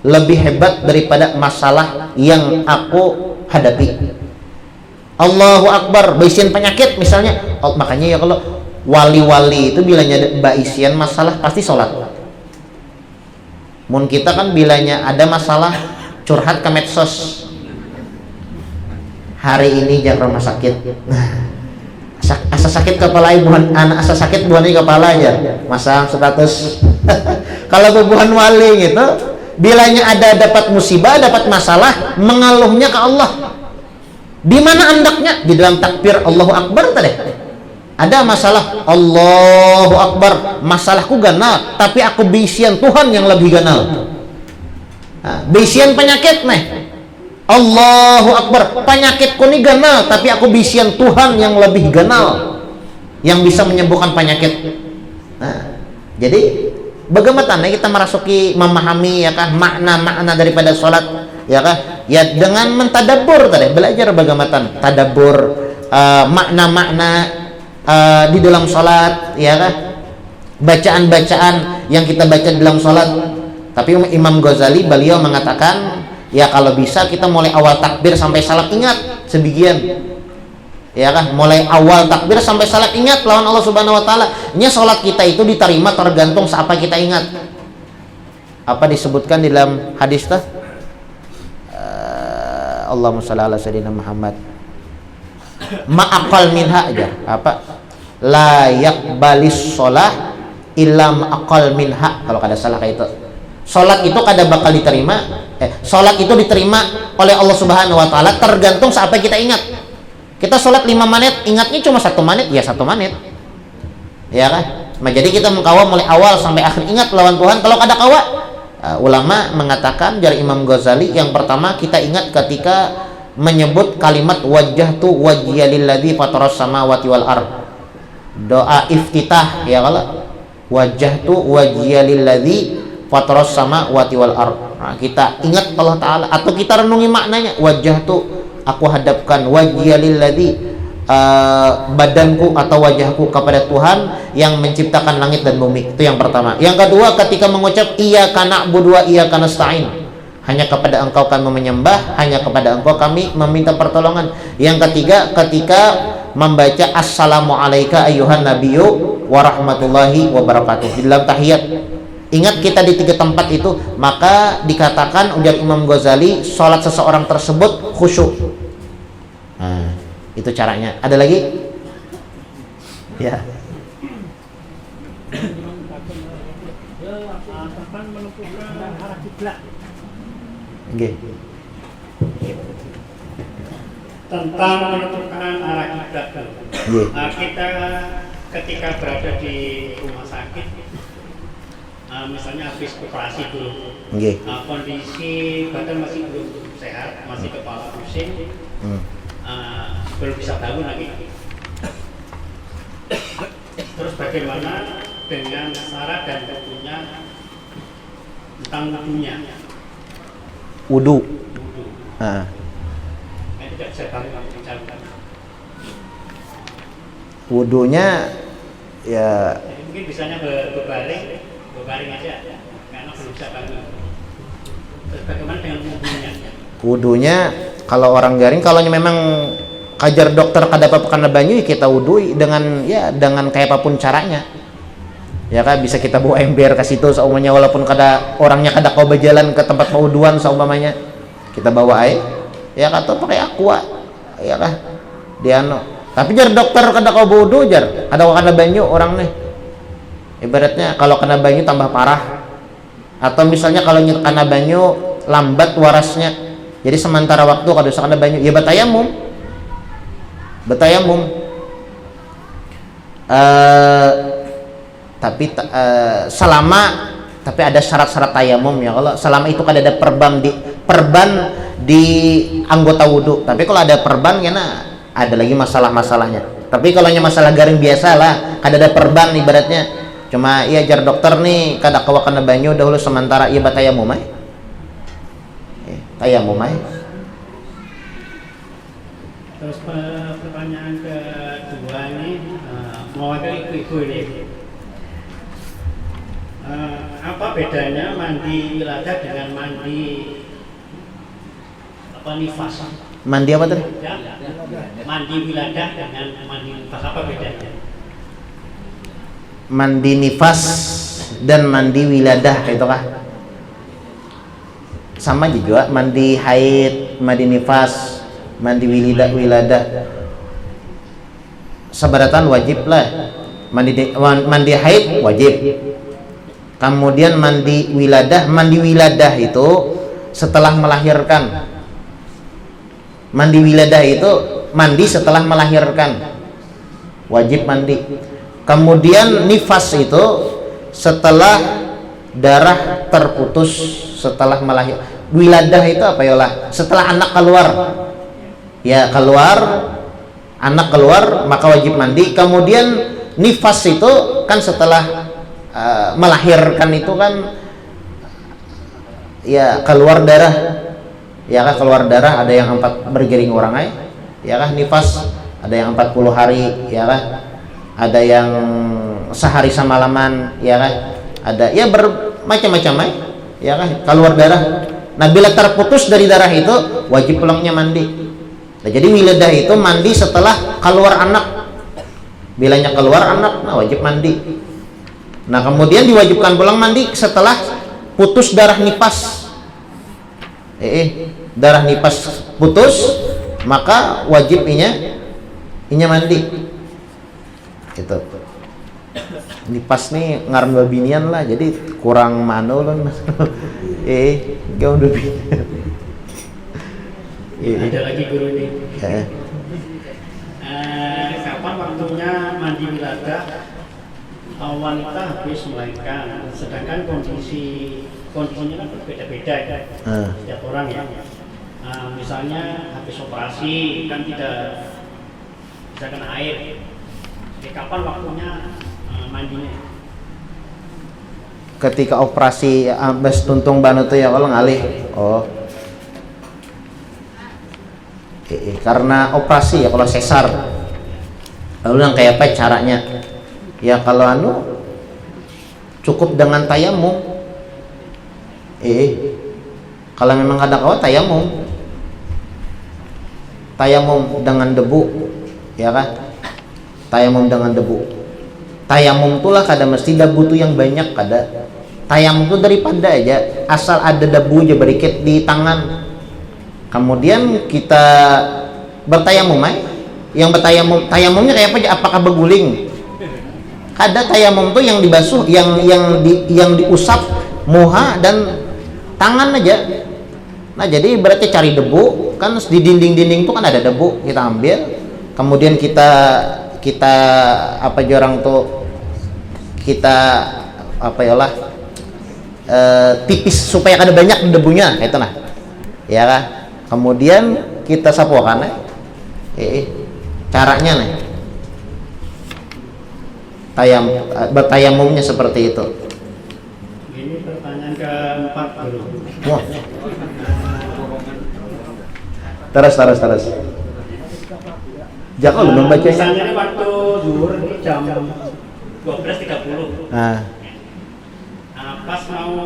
lebih hebat daripada masalah yang aku hadapi. Allahu Akbar, bisian penyakit misalnya. Makanya ya kalau wali-wali itu bilanya bisian masalah pasti sholat. Mun kita kan bilanya ada masalah curhat ke medsos. Hari ini jangan rumah sakit. Nah, asa sakit kepala ibuan anak, asa sakit buahnya kepala aja. Masang status. Kalau bubuhan wali gitu, bilanya ada dapat musibah, dapat masalah, mengeluhnya ke Allah. Di mana andaknya? Di dalam takbir Allahu Akbar tadi. Ada masalah, Allahu Akbar, masalahku ganal, tapi aku bisian Tuhan yang lebih ganal. Nah, bisian penyakit nih, Allahu Akbar, penyakitku ini ganal, tapi aku bisian Tuhan yang lebih ganal, yang bisa menyembuhkan penyakit. Nah, jadi bagaimana kita memahami ya kan makna-makna daripada sholat, ya kan? Ya dengan mentadabbur tadi, belajar bagaimana tadabbur makna-makna di dalam sholat, ya kan? Bacaan-bacaan yang kita baca di dalam sholat. Tapi Imam Ghazali beliau mengatakan, ya kalau bisa kita mulai awal takbir sampai salam ingat sebagian, ya kan? Mulai awal takbir sampai salam ingat lawan Allah Subhanahu Wa Taala. Nya sholat kita itu diterima tergantung siapa kita ingat. Apa disebutkan di dalam hadis tah? Allahumma shalli ala sayyidina Muhammad. Ma'aqal minha aja. Apa? La yaqbalis sholah illa ma'aqal minha. Kalau kada salah kayak itu. Sholat itu kada bakal diterima. Sholat itu diterima oleh Allah Subhanahu Wa Taala tergantung siapa kita ingat. Kita sholat 5 menit, ingatnya cuma 1 menit, ya 1 menit. Ya kan? Nah, jadi kita mengkawal mulai awal sampai akhir ingat lawan Tuhan. Kalau kada kawa, ulama mengatakan dari Imam Ghazali yang pertama kita ingat ketika menyebut kalimat wajjahtu wajhiya lilladzi fataras samawati wal ard. Doa iftitah ya kalau wajjahtu wajhiya lilladzi fataras samawati wal ard. Nah, kita ingat Allah Ta'ala atau kita renungi maknanya, wajjahtu aku hadapkan wajhiya lilladzi badanku atau wajahku kepada Tuhan yang menciptakan langit dan bumi. Itu yang pertama. Yang kedua, ketika mengucap iyyaka na'budu wa iyyaka nasta'in, hanya kepada Engkau kami menyembah, hanya kepada Engkau kami meminta pertolongan. Yang ketiga, ketika membaca assalamu alayka ayyuhan nabiyyu wa rahmatullahi wa barakatuh di dalam tahiyat. Ingat kita di 3 tempat itu, maka dikatakan ujar Imam Ghazali, sholat seseorang tersebut khusyuk. Nah, itu caranya. Ada lagi? Ya. Tentang menentukan arah kiblat. Oke. Tentang menentukan arah kiblat. Kita ketika berada di rumah sakit, misalnya habis operasi dulu, kondisi badan masih belum sehat, masih kepala pusing, belum bisa bangun lagi. Terus bagaimana dengan syarat dan tentunya tentang wudunya? Wudu. Tidak bisa bangun mencalonkan. Wudunya ya. Jadi mungkin bisanya berbaring aja, karena belum bisa bangun. Terus bagaimana dengan wudunya? Wudunya kalau orang garing, kalau memang kajar dokter kada apa kana banyu, kita wudhu dengan kayak apapun caranya. Ya kan, bisa kita bawa ember ke situ seumanya, walaupun orangnya kada kau berjalan ke tempat pewuduan seumamanya. Kita bawa air, ya kan, atau pakai aqua. Ya kan. Tapi jar dokter kada kau wudu jar, ada kana banyu orang nih. Ibaratnya kalau kena banyu tambah parah. Atau misalnya kalau kena banyu lambat warasnya. Jadi sementara waktu kalau usah kena banyu, ya batayamum. Tapi ada syarat-syarat tayamum ya. Kalau selama itu kada ada perban di anggota wudhu. Tapi kalau ada perban kena ada lagi masalah-masalahnya. Tapi kalau hanya masalah garing biasa lah, kada ada perban ibaratnya. Cuma iya jar dokter nih kada kawa kena banyu dahulu sementara, iya batayamum ay. Tayamum ay. Terus pertanyaan kedua ini mewakili ibu-ibu ini. Apa bedanya mandi wiladah dengan mandi nifas? Mandi apa tadi? Ya, mandi wiladah dengan mandi nifas, apa bedanya? Mandi nifas dan mandi wiladah itu kah? Sama juga, mandi haid, mandi nifas, mandi wiladah. Sebaratan wajib lah. Mandi haid wajib. Kemudian mandi wiladah itu setelah melahirkan. Mandi wiladah itu mandi setelah melahirkan, wajib mandi. Kemudian nifas itu setelah darah terputus setelah melahirkan. Wiladah itu apa ya lah? Setelah anak keluar, ya anak keluar maka wajib mandi. Kemudian nifas itu kan setelah melahirkan itu kan ya keluar darah, ya kan, keluar darah. Ada yang 4 bergiring orang ay, ya kan, nifas ada yang 40 hari, ya kan, ada yang sehari semalaman, ya kan, ada ya bermacam-macam ay, ya kan, keluar darah. Nah bila terputus dari darah itu wajib pulangnya mandi. Nah, jadi wiladah itu mandi setelah keluar anak. Bilanya keluar anak, nah wajib mandi. Nah kemudian diwajibkan pulang mandi setelah putus darah nifas. Darah nifas putus, maka wajib inya mandi. Gitu. Nifas nih ngaran babinian lah, jadi kurang mano loh. Gaun babinian. Ada lagi guru ini. Kapan waktunya mandi wiladah? Wanita habis melahirkan, sedangkan kondisinya kan berbeda-beda ya, setiap orang ya. misalnya habis operasi kan tidak bisa kena air. Kapan waktunya mandinya? Ketika operasi abis tuntung banu tuh ya kalau ngalih. Oh. Karena operasi ya kalau sesar. Lalu yang kayak apa caranya? Ya kalau cukup dengan tayamum. Kalau memang ada kawat tayamum. Tayamum dengan debu, ya kan? Tayamum dengan debu. Tayamum itulah kada mesti debu tuh yang banyak kada. Tayamum itu daripada aja asal ada debu aja berikit di tangan. Kemudian kita bertayamum yang bertayamum, tayamumnya kayak apa aja? Apakah berguling? Ada tayamum tuh yang dibasuh, yang diusap muha dan tangan aja. Nah jadi berarti cari debu kan di dinding-dinding tuh kan ada debu, kita ambil, kemudian kita apa aja orang tuh kita apa ya lah tipis supaya kada banyak debunya itu nah ya kan. Kemudian kita sapuakan caranya nih bertayamumnya seperti itu. Ini pertanyaan keempat dulu. Wah. Terus. Jangan lu membacanya. Misalnya waktu zuhur ini jam 12.30. Pas mau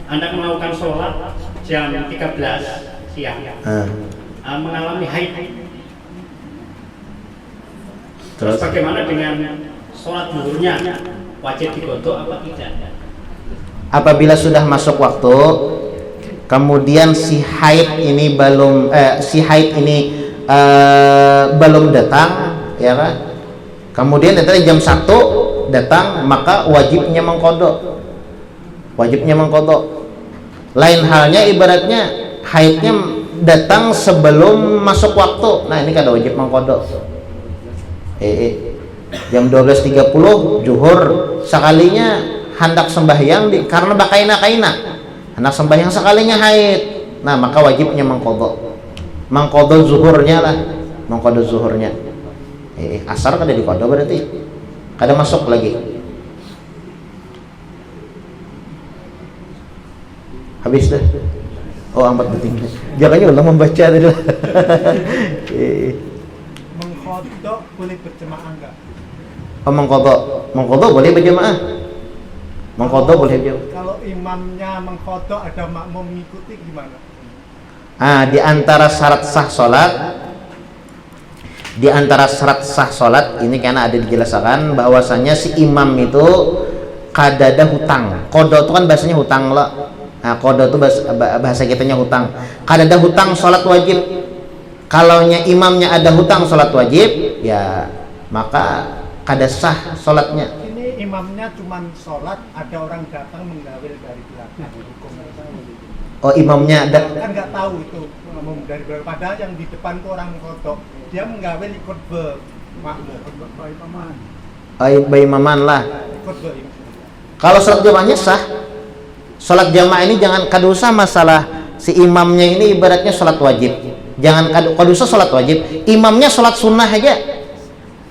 Anda melakukan sholat jam 13 siang. Mengalami haid. Terus bagaimana dengan sholat zuhurnya? Wajib digodok apa tidak? Apabila sudah masuk waktu, kemudian si haid ini belum datang, ya kan? Kemudian datang jam 1 datang, maka wajibnya mengkodok. Lain halnya ibaratnya haidnya datang sebelum masuk waktu. Nah ini kada wajib mengkodok. Jam 12.30 zuhur sekalinya hendak sembahyang karena bakaina hendak sembahyang sekalinya haid. Nah maka wajibnya mengkodok zuhurnya lah, asar kada dikodok berarti kada masuk lagi. Habis dah. Oh amat penting. Jangannya ulang membaca tadi lah. Mengkodok boleh berjemaah enggak? Mengkodok boleh berjemaah. Mengkodok boleh berjemaah. Kalau imamnya mengkodok ada makmum mengikuti gimana? Di antara syarat sah salat ini karena ada dijelaskan bahwasanya si imam itu kada ada hutang. Kodok itu kan bahasanya hutang lah. Nah, kodok itu bahasa kitanya hutang. Kada ada hutang salat wajib. Kalaunya imamnya ada hutang salat wajib, ya maka kada sah salatnya. Ini imamnya cuma sholat, ada orang datang menggawil dari belakang. Oh imamnya ada. Kan nggak tahu itu dari belakang. Padahal yang di depan tuh orang kodok, dia menggawil ikut bermakmum. Berimaman lah. Ikut berimam. Kalau sholat jamaahnya sah. Sholat jamaah ini jangan kada usah masalah si imamnya ini ibaratnya sholat wajib. Jangan kada usah sholat wajib. Imamnya sholat sunnah aja.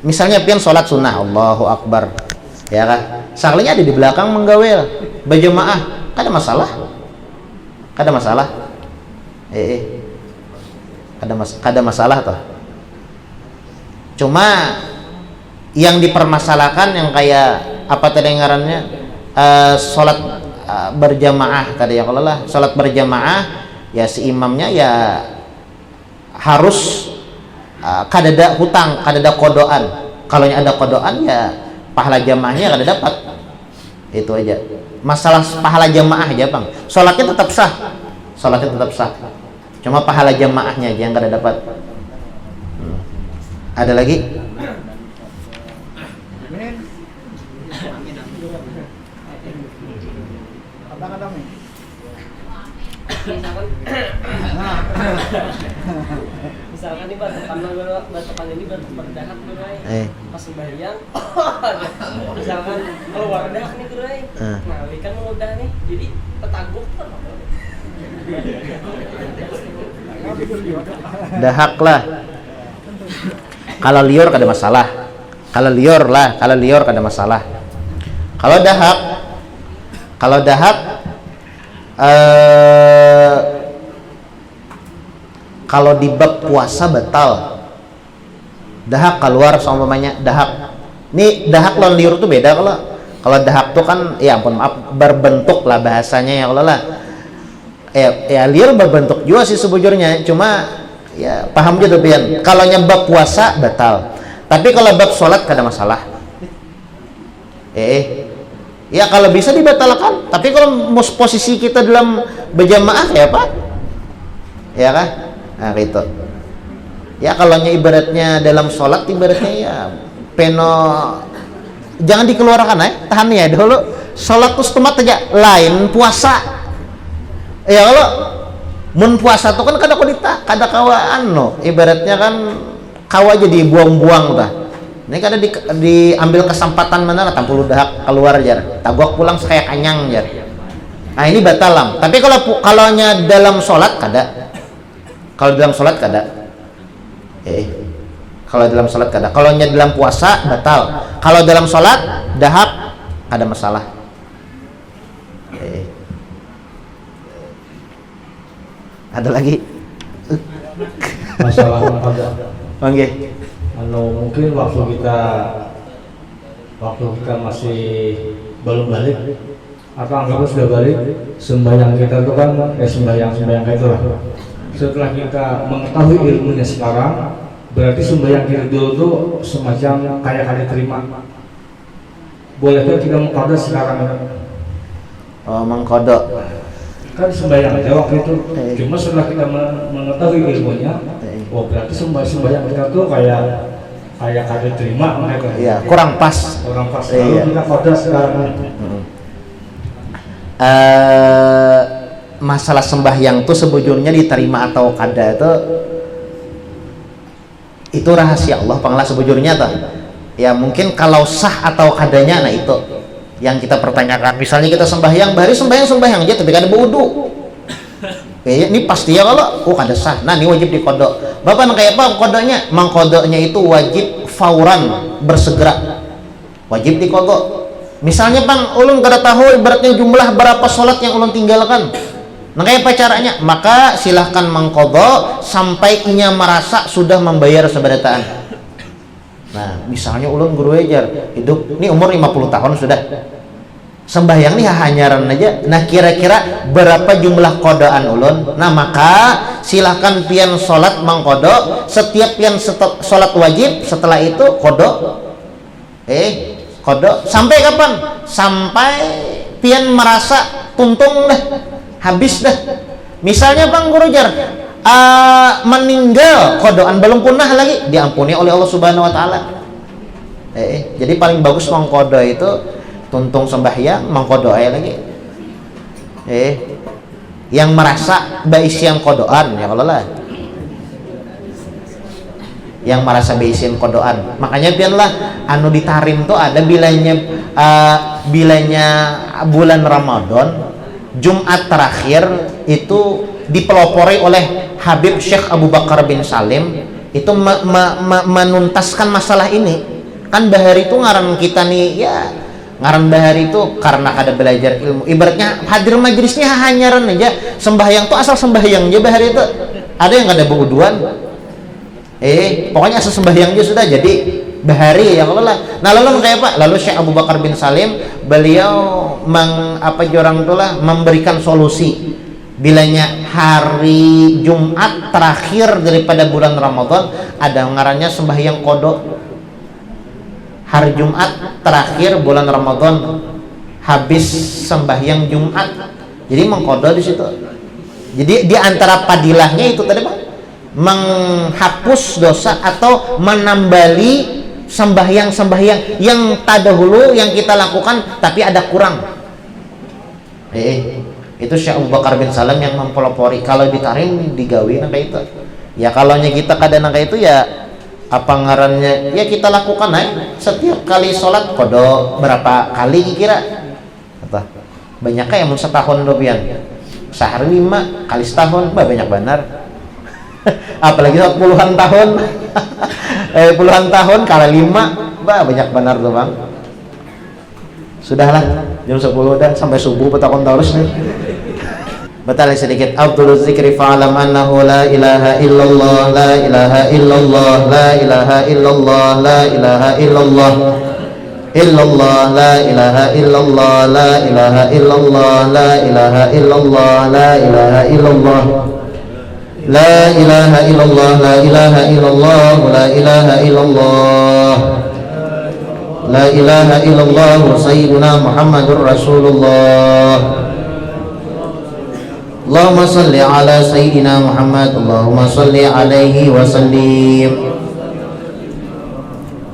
Misalnya pian sholat sunnah, Allahu Akbar, ya kan? Sekalinya ada di belakang menggawel berjamaah, kada masalah. Kada masalah toh. Cuma yang dipermasalahkan yang kayak apa tadi ngarannya sholat berjamaah tadi ya, kalau lah sholat berjamaah ya si imamnya ya harus kada ada hutang, kada ada kodoan. Kalau ada kodoan ya pahala jamaahnya kada dapat. Itu aja. Masalah pahala jamaah aja bang. Sholatnya tetap sah. Cuma pahala jamaahnya aja yang kada dapat. Ada lagi? Misalkan nih batukan ini batu berdahat gerai pas sembahyang misalkan keluar dah nih gerai nah kan udah nih jadi petaguk kan Dahak lah. Kalau liur kada masalah. Kalau liur kada masalah. Kalau dahak kalau di bab puasa batal. Dahak keluar seumpamanya dahak. Nih dahak lawan liur tuh beda. Kalau dahak tuh kan ya ampun maaf berbentuk lah bahasanya ya kalau lah. Ya liur berbentuk juga sih sebujurnya, cuma ya paham gitu pian. Kalau nyebab puasa batal. Tapi kalau bab sholat kada masalah. Ya kalau bisa dibatalkan. Tapi kalau posisi kita dalam berjamaah ya Pak, ya kan? Nah gitu. Ya kalau ibaratnya dalam sholat ibaratnya ya peno jangan dikeluarkan tahan ya dulu. Sholat tuh setemat aja. Lain puasa. Ya kalau mun puasa tuh kan kada kawaan no. Ibaratnya kan kawa jadi buang-buang dah. Ini kada diambil kesempatan mana lah tampul udah keluar jar. Tagok pulang kayak kanyang jar. Nah ini batal lam. Tapi kalau dalam sholat kada. Kalau dalam sholat kada. Kalau dalam sholat kada. Kalau dalam puasa batal. Kalau dalam sholat dahak kada masalah. Ada lagi? Masalah pada Oke. mungkin waktu kita masih belum balik atau anggapnya sudah balik, sembahyang kita itu kan sembahyang itu lah. Setelah kita mengetahui ilmunya sekarang, berarti sembahyang kita dulu itu semacam kayak kali terima. Bolehkah kita mengkodok sekarang? Mengkodok Kan sembahyang aja waktu itu. Cuma setelah kita mengetahui ilmunya, berarti sembahyang kita tuh kayak kali terima mereka. Iya, kurang pas. Lalu kita kodok sekarang. Masalah sembahyang tuh sebujurnya diterima atau kada itu rahasia Allah panglah sebujurnya tuh. Ya mungkin kalau sah atau kadanya nah itu yang kita pertanyakan. Misalnya kita sembahyang aja tapi kada berwudu. Ini pasti ya kalau kada sah. Nah, ini wajib dikodok. Bapak kayak apa kodoknya? Mengkodoknya itu wajib fauran, bersegera. Wajib dikodok. Misalnya Bang, ulun kada tahu ibaratnya jumlah berapa sholat yang ulun tinggalkan. Nah kayak apa caranya? Maka silahkan mengkodok sampai inya merasa sudah membayar seberataan. Nah misalnya ulun guru ajar hidup ini umur 50 tahun sudah sembahyang nih hanyaran aja. Nah kira-kira berapa jumlah kodoan ulun? Nah maka silahkan pian sholat mengkodok. Setiap pian sholat wajib setelah itu kodok. Kodok sampai kapan? Sampai pian merasa tuntung dah, habis dah. Misalnya Bang Guru jar meninggal kodoan belum punah lagi, diampuni oleh Allah Subhanahu Wa Taala. Jadi paling bagus mengkodo itu tuntung sembahyang mengkodo aja lagi. Yang merasa baisian kodoan ya kalau lah. Yang merasa baisin kodoan, makanya biarlah anu ditarim tuh ada bilanya bulan Ramadan Jumat terakhir itu dipelopori oleh Habib Syekh Abu Bakar bin Salim itu menuntaskan masalah ini. Kan bahari itu ngaran kita nih ya, ngaran bahari itu karena ada belajar ilmu, ibaratnya hadir majelisnya hanyaran aja sembahyang tuh asal sembahyang aja bahari itu. Ada yang kada berwuduan, pokoknya asal sembahyang aja sudah jadi bahari ya kalau lah. Nah lalu kayak apa? Lalu Syekh Abu Bakar bin Salim beliau memberikan solusi. Bilanya hari Jumat terakhir daripada bulan Ramadan ada ngarannya sembahyang kodok. Hari Jumat terakhir bulan Ramadan habis sembahyang Jumat, jadi mengkodok di situ. Jadi di antara padilahnya itu tadi Bang, menghapus dosa atau menambali sembahyang yang terdahulu yang kita lakukan tapi ada kurang. Itu Syekh Abu Bakar bin Salam yang mempelopori. Kalau ditarim digawi nang kayak itu. Ya kalau kita kada nang kayak itu ya apa ngarannya ya kita lakukan setiap kali sholat kodok berapa kali kira apa banyak kayak mun setahun dobian sehari 5 kali setahun banyak benar. Apalagi puluhan tahun. Puluhan tahun kali 5, banyak benar tuh bang. Sudahlah, jam 10 udah sampai subuh petakon terus nih. Batal sedikit. Abdul zikri fa'alam annahu la ilaha illallah, la ilaha illallah, la ilaha illallah, la ilaha illallah, illallah, la ilaha illallah, la ilaha illallah, la ilaha illallah, la ilaha illallah, la ilaha illallah, la ilaha illallah, la ilaha illallah, la ilaha illallah, sayyiduna Muhammadur Rasulullah. Allahumma salli ala sayyidina Muhammad, Allahumma salli alaihi wa sallim.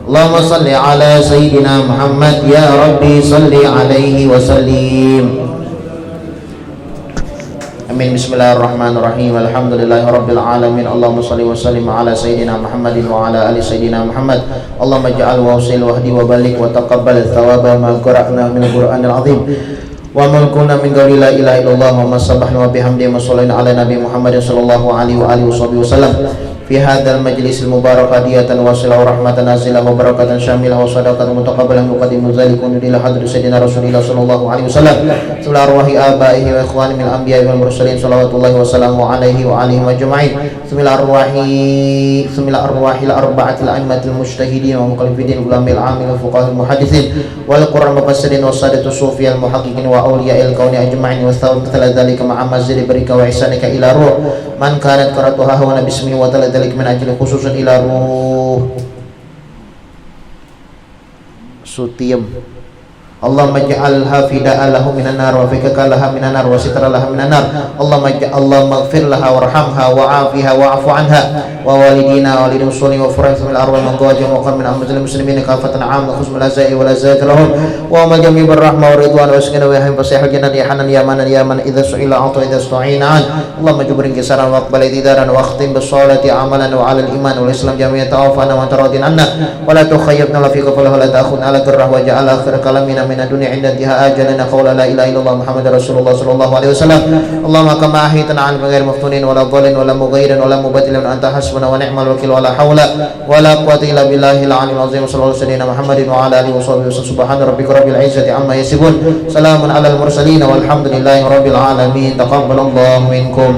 Allahumma salli ala sayyidina Muhammad, ya Rabbi salli alaihi wa sallim. Amin. Bismillahirrahmanirrahim. Alhamdulillahi rabbil alamin. Allahumma salli wa sallim ala sayyidina Muhammadin wa ala ali sayyidina Muhammad. Allahumma ja'al wa usil wahdi wa balik wa taqabbal thawaba ma qara'na min al-Qur'anil azim. Wa man kunna min qawli la ilaha illallah wa masabbahna wa bihamdihi wa sallallahu ala nabi Muhammadin sallallahu alaihi wa alihi wasallam fi hadzal majlisil mubarak hadiyatan wa silahu rahmatan nazilah wa barakatan syamilah wa sadaqatan mutaqabbalan muqaddimu dzalika ila hadrat sayyidina Rasulillah sallallahu alaihi wasallam ila arwahi abaihi wa ikhwani min anbiya'i wal mursalin salawatullahi wa salamu alaihi wa alihi majma'in bismillahir arwahil arba'atil a'immatil mujtahidin wa muqallidin ulamil amil fuqahil muhadditsin wal qur'an mufassirin wa sadatus sufiyal muhaqqiqin wa awliya'il kauni ajma'in wa thawab dzalika ma'a mazidi barika wa ihsanika ila ruh man kanat qaratuha wa bismihi wa ta'ala dzalik min ajli khususan ila ruh sutiyam. Allahumma ja'alha fida'an lahu minan nar wa fikaka laha minan nar wa sitra laha minan nar. Allahumma ighfir laha warhamha wa'afiha wa'fu anha wa walidina wa walidin muslimin wa furah min al-arwah man qawajah wa qam min amzal muslimin kafatan 'am wa khusmul azai wa lazat lahum wa amal jami' bir rahmah wa ridwan wa sakina wa yahim fasihul jannati ya hanan ya manan ya man idza su'ila a'ta idza ista'ina an. Allahumma jubrin kisaran wa aqbal ididaran wa akhtim bis salati amalan wa 'ala al-iman wal islam jami'an ta'afana wa taradin anna wa la tukhayyibna la fi qawlihi la ta'khudna ala qirrah wa ja'al akhir kalamina من الدنيا عند انتهاء أجلنا قول لا إله إلا الله محمد رسول الله صلى الله عليه وسلم. اللهم كما أحيتنا عن غير مفتونين ولا ضال ولا مغير ولا مبتل أنت حسبنا ونعم الوكيل ولا حول ولا قوة إلا بالله العلي العظيم صلى الله عليه وسلم محمد وعلى آله وصحبه وسلم. سبحان ربك رب العزة عما يصفون سلام على المرسلين والحمد لله رب العالمين. تقبل الله منكم.